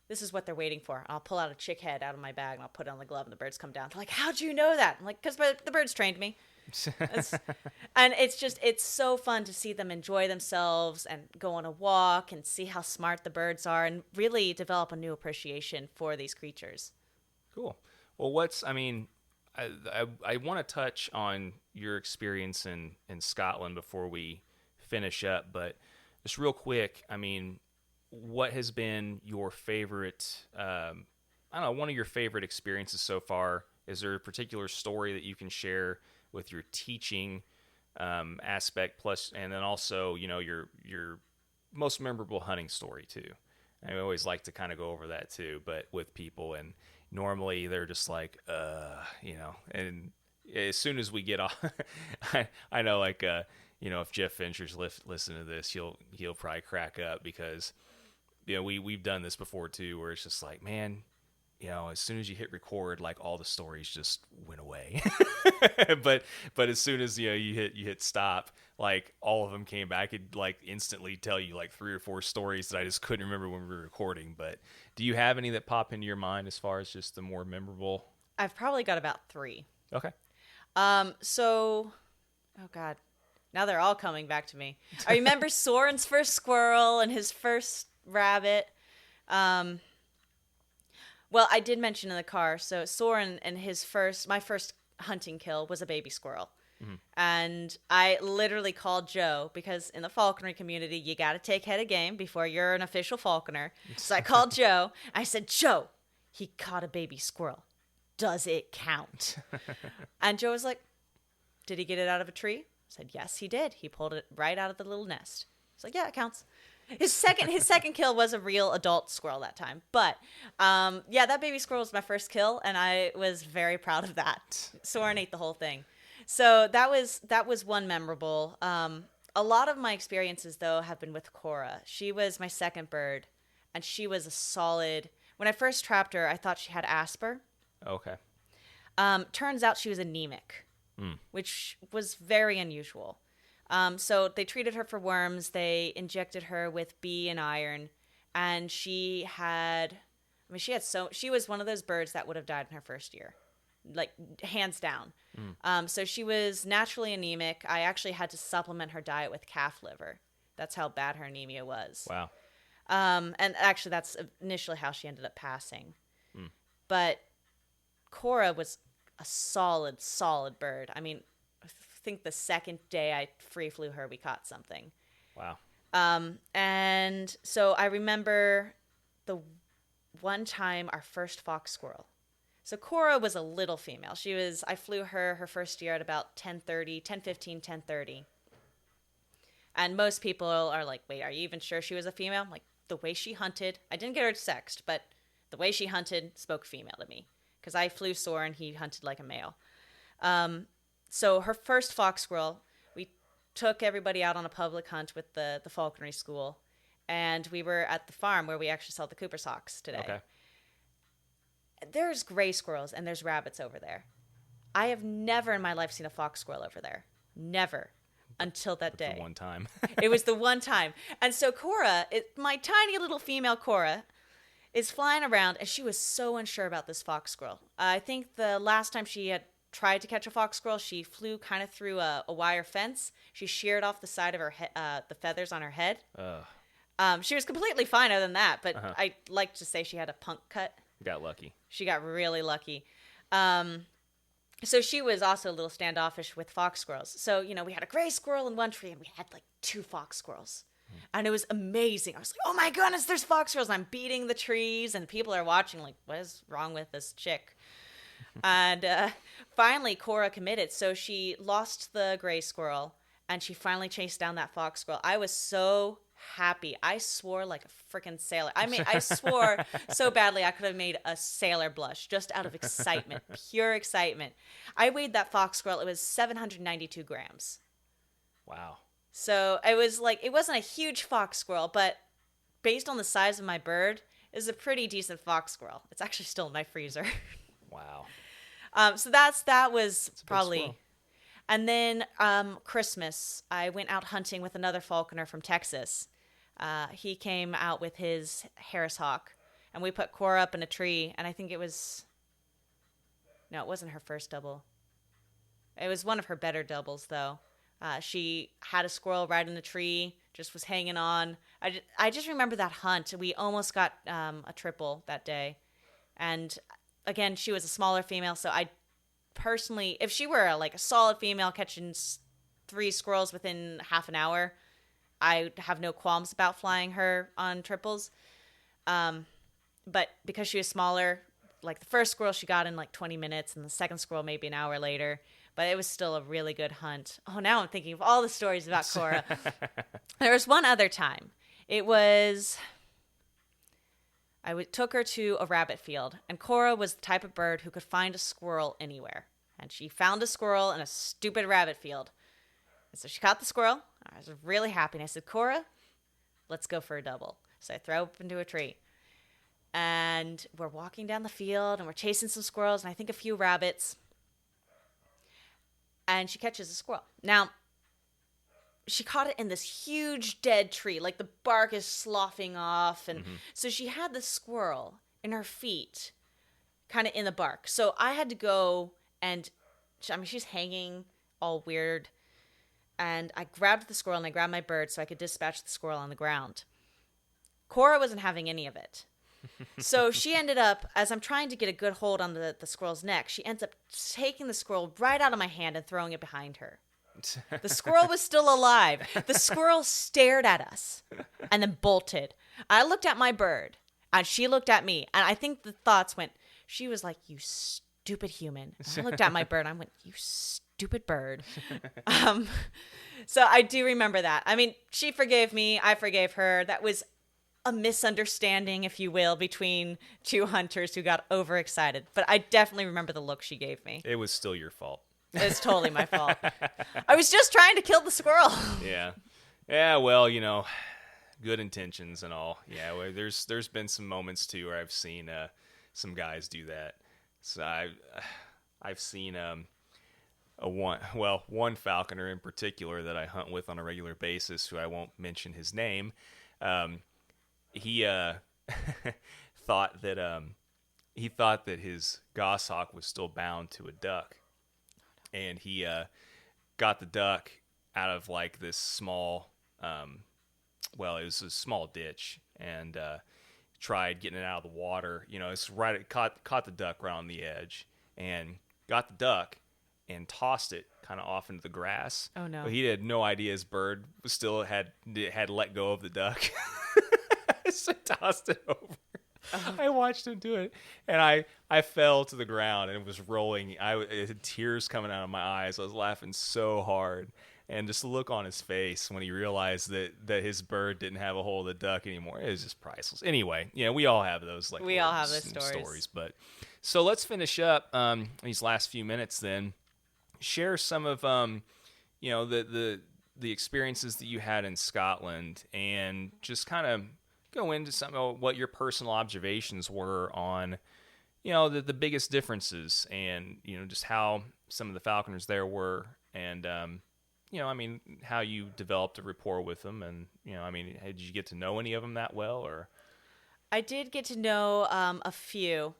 this is what they're waiting for. And I'll pull out a chick head out of my bag, and I'll put it on the glove, and the birds come down. They're like, how'd you know that? I'm like, because the birds trained me. And it's so fun to see them enjoy themselves and go on a walk and see how smart the birds are and really develop a new appreciation for these creatures. Cool. Well, I want to touch on your experience in Scotland before we finish up, but just real quick, I mean, what has been your favorite, one of your favorite experiences so far? Is there a particular story that you can share with your teaching aspect, plus, and then also, your most memorable hunting story too? I always like to kind of go over that too, but with people, and normally they're just like, and as soon as we get off, I know, like, if Jeff Fincher's listening to this, he'll probably crack up because, we've done this before too, where it's just like, man, as soon as you hit record, like, all the stories just went away. but as soon as you hit stop, like, all of them came back. It'd, like, instantly tell you like 3 or 4 stories that I just couldn't remember when we were recording. But do you have any that pop into your mind as far as just the more memorable? I've probably got about 3. Okay. Oh God, now they're all coming back to me. I remember Soren's first squirrel and his first rabbit. Well, I did mention in the car, so Soren and my first hunting kill was a baby squirrel. Mm-hmm. And I literally called Joe, because in the falconry community, you got to take head of game before you're an official falconer. So I called Joe. I said, Joe, he caught a baby squirrel. Does it count? And Joe was like, did he get it out of a tree? I said, yes, he did. He pulled it right out of the little nest. He's like, yeah, it counts. His second kill was a real adult squirrel that time. But, that baby squirrel was my first kill, and I was very proud of that. Soren ate the whole thing. So that was one memorable. A lot of my experiences, though, have been with Cora. She was my second bird, and she was a solid... When I first trapped her, I thought she had Asper. Okay. Turns out she was anemic, which was very unusual. So they treated her for worms. They injected her with B and iron, and she was one of those birds that would have died in her first year, like, hands down. So she was naturally anemic. I actually had to supplement her diet with calf liver. That's how bad her anemia was. Wow. And actually, that's initially how she ended up passing. But Cora was a solid, solid bird. I mean, I think the second day I free flew her, we caught something. Wow. And so I remember the one time our first fox squirrel. So Cora was a little female. I flew her first year at about 10:30, 10:15, 10:30. And most people are like, wait, are you even sure she was a female? I'm like, the way she hunted, I didn't get her sexed, but the way she hunted spoke female to me. Because I flew soar and he hunted like a male. So her first fox squirrel, we took everybody out on a public hunt with the falconry school. And we were at the farm where we actually saw the Cooper's hawks today. Okay. There's gray squirrels and there's rabbits over there. I have never in my life seen a fox squirrel over there. Never. Until that day. The one time. It was the one time. And so Cora, my tiny little female Cora, is flying around, and she was so unsure about this fox squirrel. I think the last time she had tried to catch a fox squirrel, she flew kind of through a wire fence. She sheared off the side of her the feathers on her head. She was completely fine other than that, but I like to say she had a punk cut. Got lucky. She got really lucky. So she was also a little standoffish with fox squirrels. So, we had a gray squirrel in one tree, and we had like 2 fox squirrels. And it was amazing. I was like, oh my goodness, there's fox squirrels. I'm beating the trees, and people are watching like, what is wrong with this chick? And finally, Cora committed. So she lost the gray squirrel, and she finally chased down that fox squirrel. I was so happy. I swore like a freaking sailor. I swore so badly I could have made a sailor blush just out of excitement, pure excitement. I weighed that fox squirrel. It was 792 grams. Wow. So it wasn't a huge fox squirrel, but based on the size of my bird, it was a pretty decent fox squirrel. It's actually still in my freezer. Wow. So that was probably. Squirrel. And then Christmas, I went out hunting with another falconer from Texas. He came out with his Harris hawk, and we put Cora up in a tree. And I think it wasn't her first double. It was one of her better doubles, though. She had a squirrel right in the tree, just was hanging on. I just remember that hunt. We almost got a triple that day. And again, she was a smaller female, so I personally, if she were a solid female catching 3 squirrels within half an hour, I have no qualms about flying her on triples. But because she was smaller, like the first squirrel she got in 20 minutes, and the second squirrel maybe an hour later. But it was still a really good hunt. Oh, now I'm thinking of all the stories about Cora. There was one other time. It was, took her to a rabbit field, and Cora was the type of bird who could find a squirrel anywhere. And she found a squirrel in a stupid rabbit field. And so she caught the squirrel. I was really happy. And I said, Cora, let's go for a double. So I throw up into a tree. And we're walking down the field, and we're chasing some squirrels, and I think a few rabbits. And she catches a squirrel. Now, she caught it in this huge dead tree. Like the bark is sloughing off. And so she had the squirrel in her feet, kind of in the bark. So I had to go and, she's hanging all weird. And I grabbed the squirrel and I grabbed my bird so I could dispatch the squirrel on the ground. Cora wasn't having any of it. So she ended up, as I'm trying to get a good hold on the squirrel's neck, she ends up taking the squirrel right out of my hand and throwing it behind her. The squirrel was still alive. The squirrel stared at us and then bolted. I looked at my bird and she looked at me. And I think the thoughts went, she was like, you stupid human. And I looked at my bird and I went, you stupid bird. So I do remember that. I mean, she forgave me. I forgave her. That was a misunderstanding, if you will, between 2 hunters who got overexcited. But I definitely remember the look she gave me. It was still your fault. It's totally my fault. I was just trying to kill the squirrel. Yeah. Yeah, well, good intentions and all. Yeah, well, there's been some moments, too, where I've seen some guys do that. So I've seen one falconer in particular that I hunt with on a regular basis, who I won't mention his name. He thought that his goshawk was still bound to a duck, and he got the duck out of this small, it was a small ditch, and tried getting it out of the water. It's right. It caught the duck right on the edge and got the duck and tossed it kind of off into the grass. Oh no! But he had no idea his bird still had let go of the duck. So tossed it over. I watched him do it, and I fell to the ground and was rolling. It had tears coming out of my eyes. I was laughing so hard, and just the look on his face when he realized that his bird didn't have a hold of the duck anymore. It was just priceless. Anyway, we all have those. We all have those stories. But so let's finish up these last few minutes. Then share some of the experiences that you had in Scotland, and just kind of go into some of what your personal observations were on, the biggest differences, and just how some of the falconers there were, and how you developed a rapport with them, and did you get to know any of them that well, or? I did get to know a few.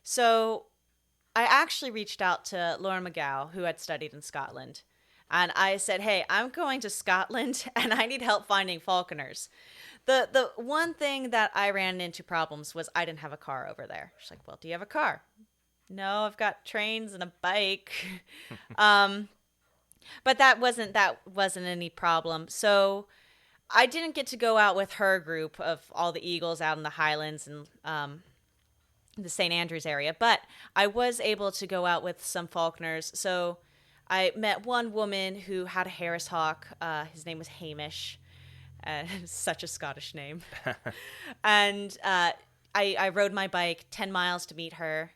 So I actually reached out to Lauren McGow, who had studied in Scotland, and I said, "Hey, I'm going to Scotland, and I need help finding falconers." The one thing that I ran into problems was I didn't have a car over there. She's like, "Well, do you have a car?" "No, I've got trains and a bike." But that wasn't any problem. So I didn't get to go out with her group of all the eagles out in the Highlands and the St. Andrews area, but I was able to go out with some falconers. So I met one woman who had a Harris hawk. His name was Hamish. Such a Scottish name. And I rode my bike 10 miles to meet her,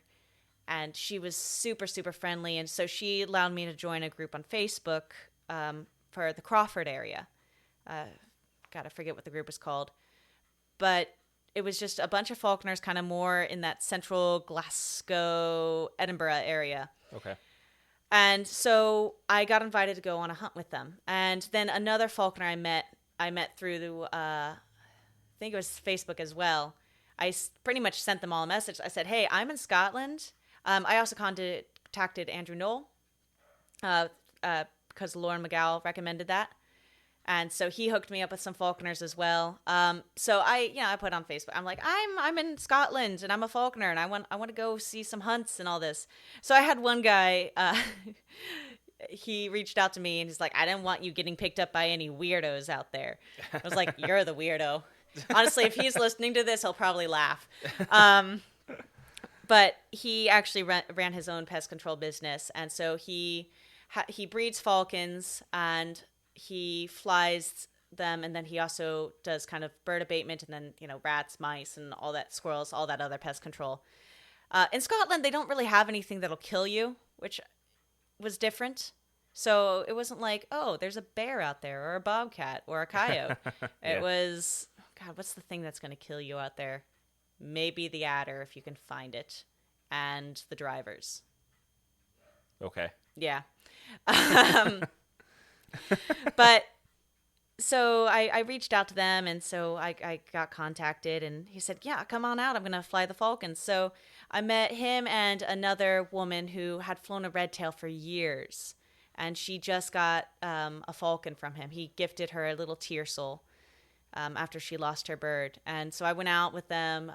and she was super, super friendly. And so she allowed me to join a group on Facebook for the Crawford area. God, I forget what the group was called. But it was just a bunch of falconers kind of more in that central Glasgow, Edinburgh area. Okay. And so I got invited to go on a hunt with them. And then another falconer I met through I think it was Facebook as well. I pretty much sent them all a message. I said, "Hey, I'm in Scotland." I also contacted Andrew Knoll because Lauren McGow recommended that. And so he hooked me up with some falconers as well. So I put on Facebook, I'm like, I'm in Scotland and I'm a falconer and I want to go see some hunts and all this. So I had one guy, he reached out to me and he's like, "I didn't want you getting picked up by any weirdos out there." I was like, "You're the weirdo." Honestly, if he's listening to this, he'll probably laugh. But he actually ran his own pest control business. And so he breeds falcons and he flies them. And then he also does kind of bird abatement and then, rats, mice, and all that, squirrels, all that other pest control. In Scotland, they don't really have anything that'll kill you, which was different. So it wasn't like, oh, there's a bear out there or a bobcat or a coyote. Yeah. It was, God, what's the thing that's going to kill you out there? Maybe the adder if you can find it, and the drivers. Okay. Yeah. But so I reached out to them, and so I got contacted, and he said, "Yeah, come on out. I'm going to fly the falcons." So I met him and another woman who had flown a red tail for years, and she just got a falcon from him. He gifted her a little tiercel after she lost her bird. And so I went out with them.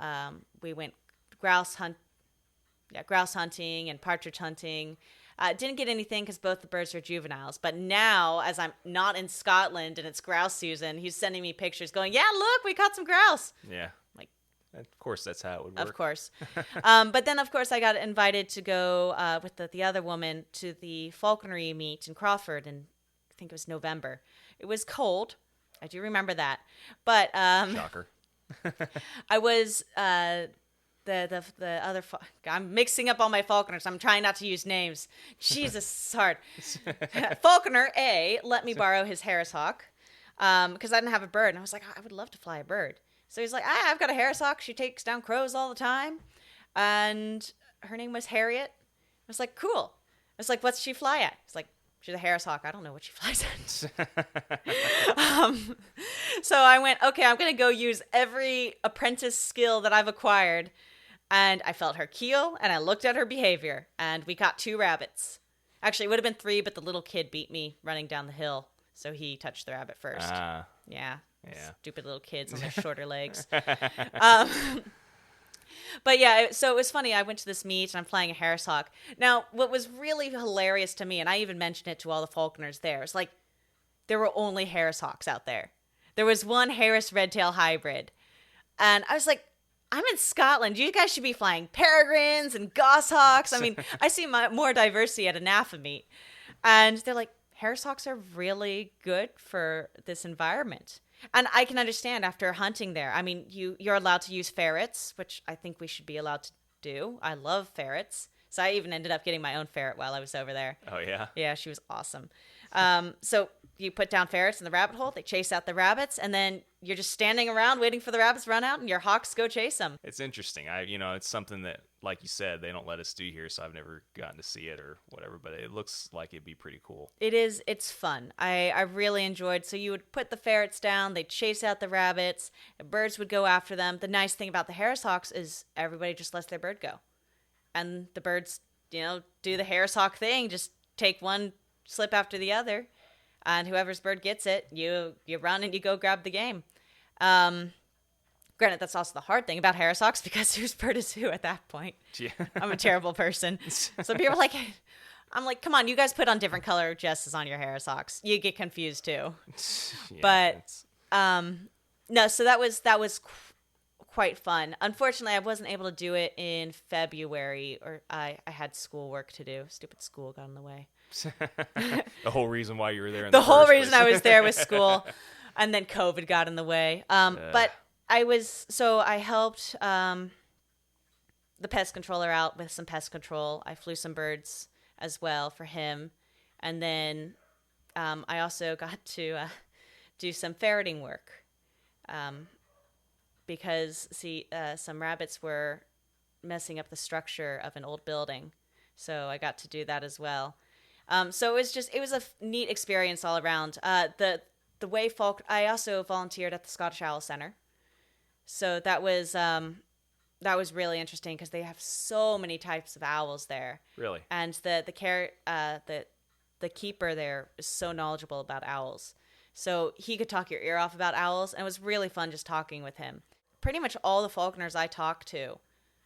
We went grouse hunting and partridge hunting. Didn't get anything because both the birds are juveniles. But now, as I'm not in Scotland and it's grouse season, he's sending me pictures going, "Yeah, look, we caught some grouse." Yeah. Like, of course, that's how it would work. Of course. But then, of course, I got invited to go with the other woman to the falconry meet in Crawford, and I think it was November. It was cold. I do remember that. But Shocker. I was the other I'm mixing up all my falconers. I'm trying not to use names. Jesus, it's hard. Falconer A let me borrow his Harris hawk because I didn't have a bird, and I was like, I would love to fly a bird. So he's like, I've got a Harris hawk. She takes down crows all the time, and her name was Harriet. I was like, cool. I was like, what's she fly at? He's like, she's a Harris hawk. I don't know what she flies at. So I went, okay, I'm going to go use every apprentice skill that I've acquired. And I felt her keel, and I looked at her behavior, and we caught 2 rabbits. Actually, it would have been 3, but the little kid beat me running down the hill, so he touched the rabbit first. Yeah. Yeah. Stupid little kids on their shorter legs. But yeah, so it was funny. I went to this meet and I'm flying a Harris Hawk. Now, what was really hilarious to me, and I even mentioned it to all the Falconers there, is like there were only Harris Hawks out there. There was one Harris Redtail hybrid. And I was like, I'm in Scotland. You guys should be flying peregrines and goshawks. I mean, I see more diversity at a NAFA meet. And they're like, Harris Hawks are really good for this environment. And I can understand after hunting there. I mean, you're allowed to use ferrets, which I think we should be allowed to do. I love ferrets. So I even ended up getting my own ferret while I was over there. Oh, yeah? Yeah, she was awesome. So you put down ferrets in the rabbit hole, they chase out the rabbits, and then you're just standing around waiting for the rabbits to run out, and your hawks go chase them. It's interesting. It's something that, like you said, they don't let us do here, so I've never gotten to see it or whatever, but it looks like it'd be pretty cool. It is. It's fun. I really enjoyed. So you would put the ferrets down, they'd chase out the rabbits, the birds would go after them. The nice thing about the Harris Hawks is everybody just lets their bird go. And the birds, do the Harris Hawk thing, just take one slip after the other. And whoever's bird gets it, you run and you go grab the game. Granted, that's also the hard thing about Harris Hawks because whose bird is who at that point? Yeah. I'm a terrible person. So people are like, I'm like, come on, you guys put on different color jesses on your Harris Hawks. You get confused too. Yeah, but no, so that was quite fun. Unfortunately, I wasn't able to do it in February, or I had schoolwork to do. Stupid school got in the way. The whole reason why you were there. The whole reason I was there was school, and then COVID got in the way. But I helped the pest controller out with some pest control. I flew some birds as well for him, and then I also got to do some ferreting work because some rabbits were messing up the structure of an old building, so I got to do that as well. So it was a neat experience all around. The way I also volunteered at the Scottish Owl Center. So that was really interesting because they have so many types of owls there. Really? And the keeper there is so knowledgeable about owls. So he could talk your ear off about owls, and it was really fun just talking with him. Pretty much all the falconers I talked to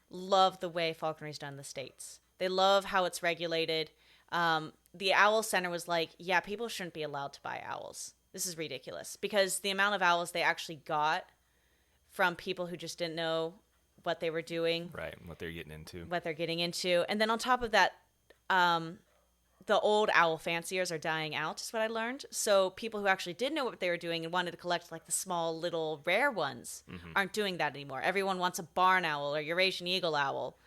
love the way falconry is done in the States. They love how it's regulated. The Owl Center was like, yeah, people shouldn't be allowed to buy owls. This is ridiculous. Because the amount of owls they actually got from people who just didn't know what they were doing. Right, what they're getting into. And then on top of that, the old owl fanciers are dying out, is what I learned. So people who actually did know what they were doing and wanted to collect like the small little rare ones aren't doing that anymore. Everyone wants a barn owl or Eurasian eagle owl.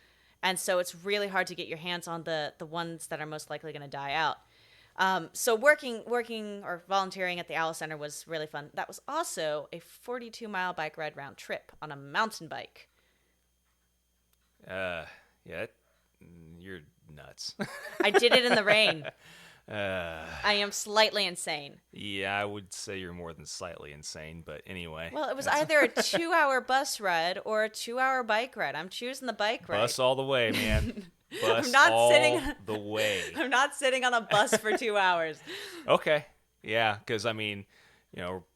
And so it's really hard to get your hands on the ones that are most likely going to die out. So working or volunteering at the Owl Center was really fun. That was also a 42-mile bike ride round trip on a mountain bike. Yeah, you're nuts. I did it in the rain. I am slightly insane. Yeah, I would say you're more than slightly insane, but anyway. Well, it was either a 2-hour bus ride or a 2-hour bike ride. I'm choosing the bike ride. Bus all the way, man. Bus the way. I'm not sitting on a bus for 2 hours. Okay. Yeah, because,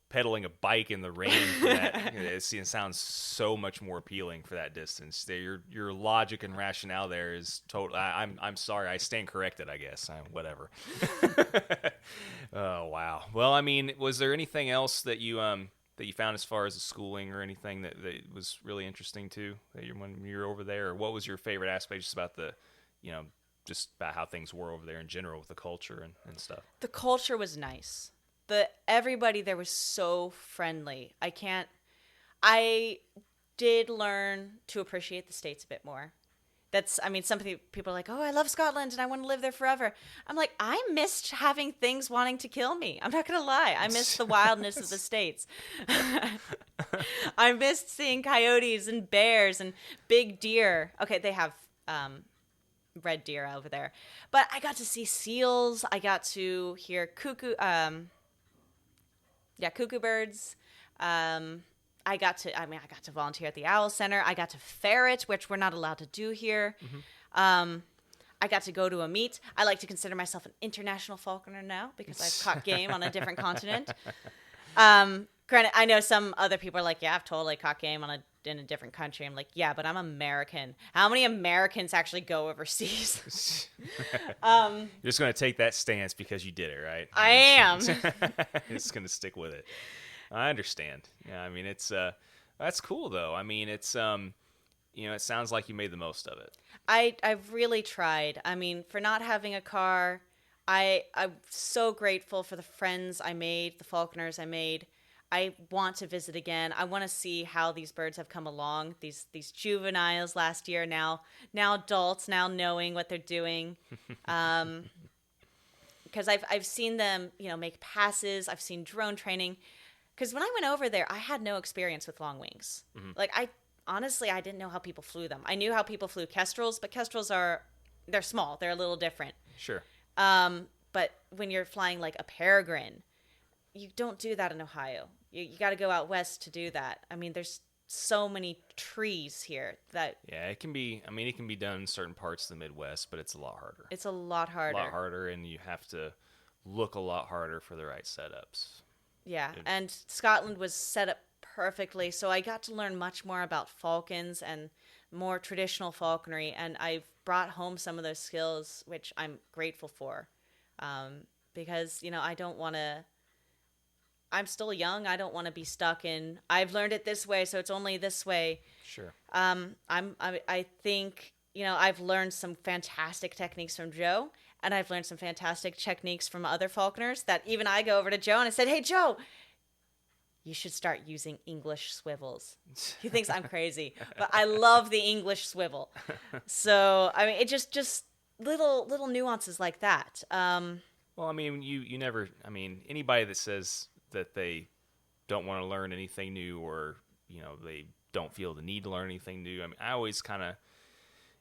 pedaling a bike in the rain for that, it sounds so much more appealing for that distance. Your logic and rationale there is total. I'm sorry, I stand corrected, I guess. Whatever. Oh wow. Well, was there anything else that you found as far as the schooling or anything that was really interesting too when you were over there, or what was your favorite aspect just about just about how things were over there in general with the culture and stuff? The culture was nice. Everybody there was so friendly. I did learn to appreciate the States a bit more. Some people are like, oh, I love Scotland and I want to live there forever. I'm like, I missed having things wanting to kill me. I'm not going to lie. I missed the wildness of the States. I missed seeing coyotes and bears and big deer. Okay, they have red deer over there. But I got to see seals. I got to hear cuckoo birds. I got to volunteer at the Owl Center. I got to ferret, which we're not allowed to do here. Mm-hmm. I got to go to a meet. I like to consider myself an international falconer now because I've caught game on a different continent. Granted, I know some other people are like, yeah, I've totally caught game in a different country. I'm like, yeah, but I'm American. How many Americans actually go overseas? You're just going to take that stance because you did it, right? I am. It's going to stick with it. I understand. Yeah, I mean, it's that's cool though. I mean, it's it sounds like you made the most of it. I've really tried. I mean, for not having a car, I'm so grateful for the friends I made, the falconers I made. I want to visit again. I want to see how these birds have come along. These juveniles last year, now adults, now knowing what they're doing. Because I've seen them, make passes. I've seen drone training. Because when I went over there, I had no experience with long wings. Mm-hmm. Like honestly, I didn't know how people flew them. I knew how people flew kestrels, but kestrels they're small. They're a little different. Sure. But when you're flying like a peregrine, you don't do that in Ohio. You got to go out west to do that. I mean, there's so many trees here that... Yeah, it can be done in certain parts of the Midwest, but it's a lot harder. It's a lot harder. A lot harder, and you have to look a lot harder for the right setups. Yeah, and Scotland was set up perfectly, so I got to learn much more about falcons and more traditional falconry, and I've brought home some of those skills, which I'm grateful for, because, I don't want to... I'm still young. I don't want to be stuck in, I've learned it this way, so it's only this way. Sure. I think, I've learned some fantastic techniques from Joe, and I've learned some fantastic techniques from other falconers that even I go over to Joe and I said, hey, Joe, you should start using English swivels. He thinks I'm crazy, but I love the English swivel. So, I mean, it just little nuances like that. Well, I mean, you never, anybody that says that they don't want to learn anything new or, they don't feel the need to learn anything new. I mean, I always kind of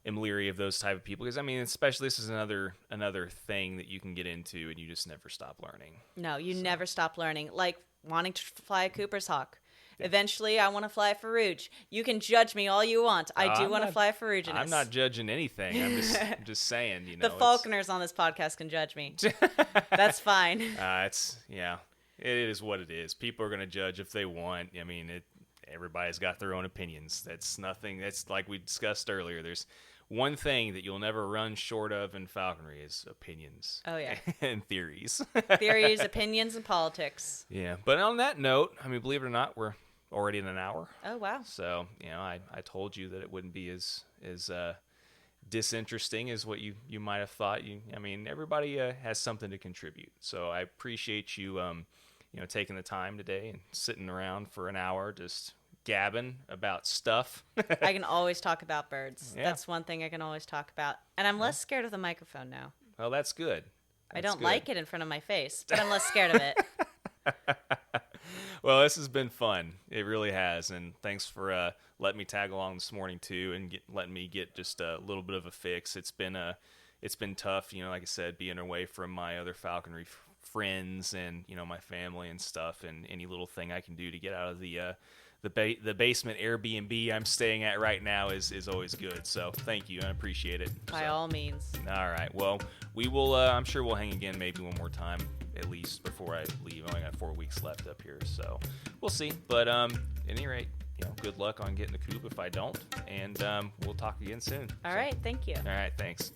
am leery of those type of people because, especially this is another thing that you can get into and you just never stop learning. No, you never stop learning. Like wanting to fly a Cooper's Hawk. Yeah. Eventually, I want to fly a Farouge. You can judge me all you want. I do want to fly a Farouge. I'm not judging anything. I'm just saying, The Falconers on this podcast can judge me. That's fine. It is what it is. People are going to judge if they want. I mean, everybody's got their own opinions. That's like we discussed earlier. There's one thing that you'll never run short of in falconry is opinions. Oh, yeah. And theories. Theories, opinions, and politics. Yeah. But on that note, believe it or not, we're already in an hour. Oh, wow. So, I told you that it wouldn't be as disinteresting as what you might have thought. Everybody has something to contribute. So I appreciate you, taking the time today and sitting around for an hour just gabbing about stuff. I can always talk about birds. Yeah. That's one thing I can always talk about. And I'm less scared of the microphone now. Well, that's good. I don't like it in front of my face, but I'm less scared of it. Well, this has been fun. It really has. And thanks for letting me tag along this morning, too, and letting me get just a little bit of a fix. It's been tough, like I said, being away from my other falconry friends and, my family and stuff, and any little thing I can do to get out of the basement Airbnb I'm staying at right now is always good. So thank you. I appreciate it. By all means. All right. Well, we will, I'm sure we'll hang again maybe one more time, at least before I leave. I only got 4 weeks left up here, so we'll see. But at any rate, good luck on getting the coop if I don't, and we'll talk again soon. All right. Thank you. All right. Thanks.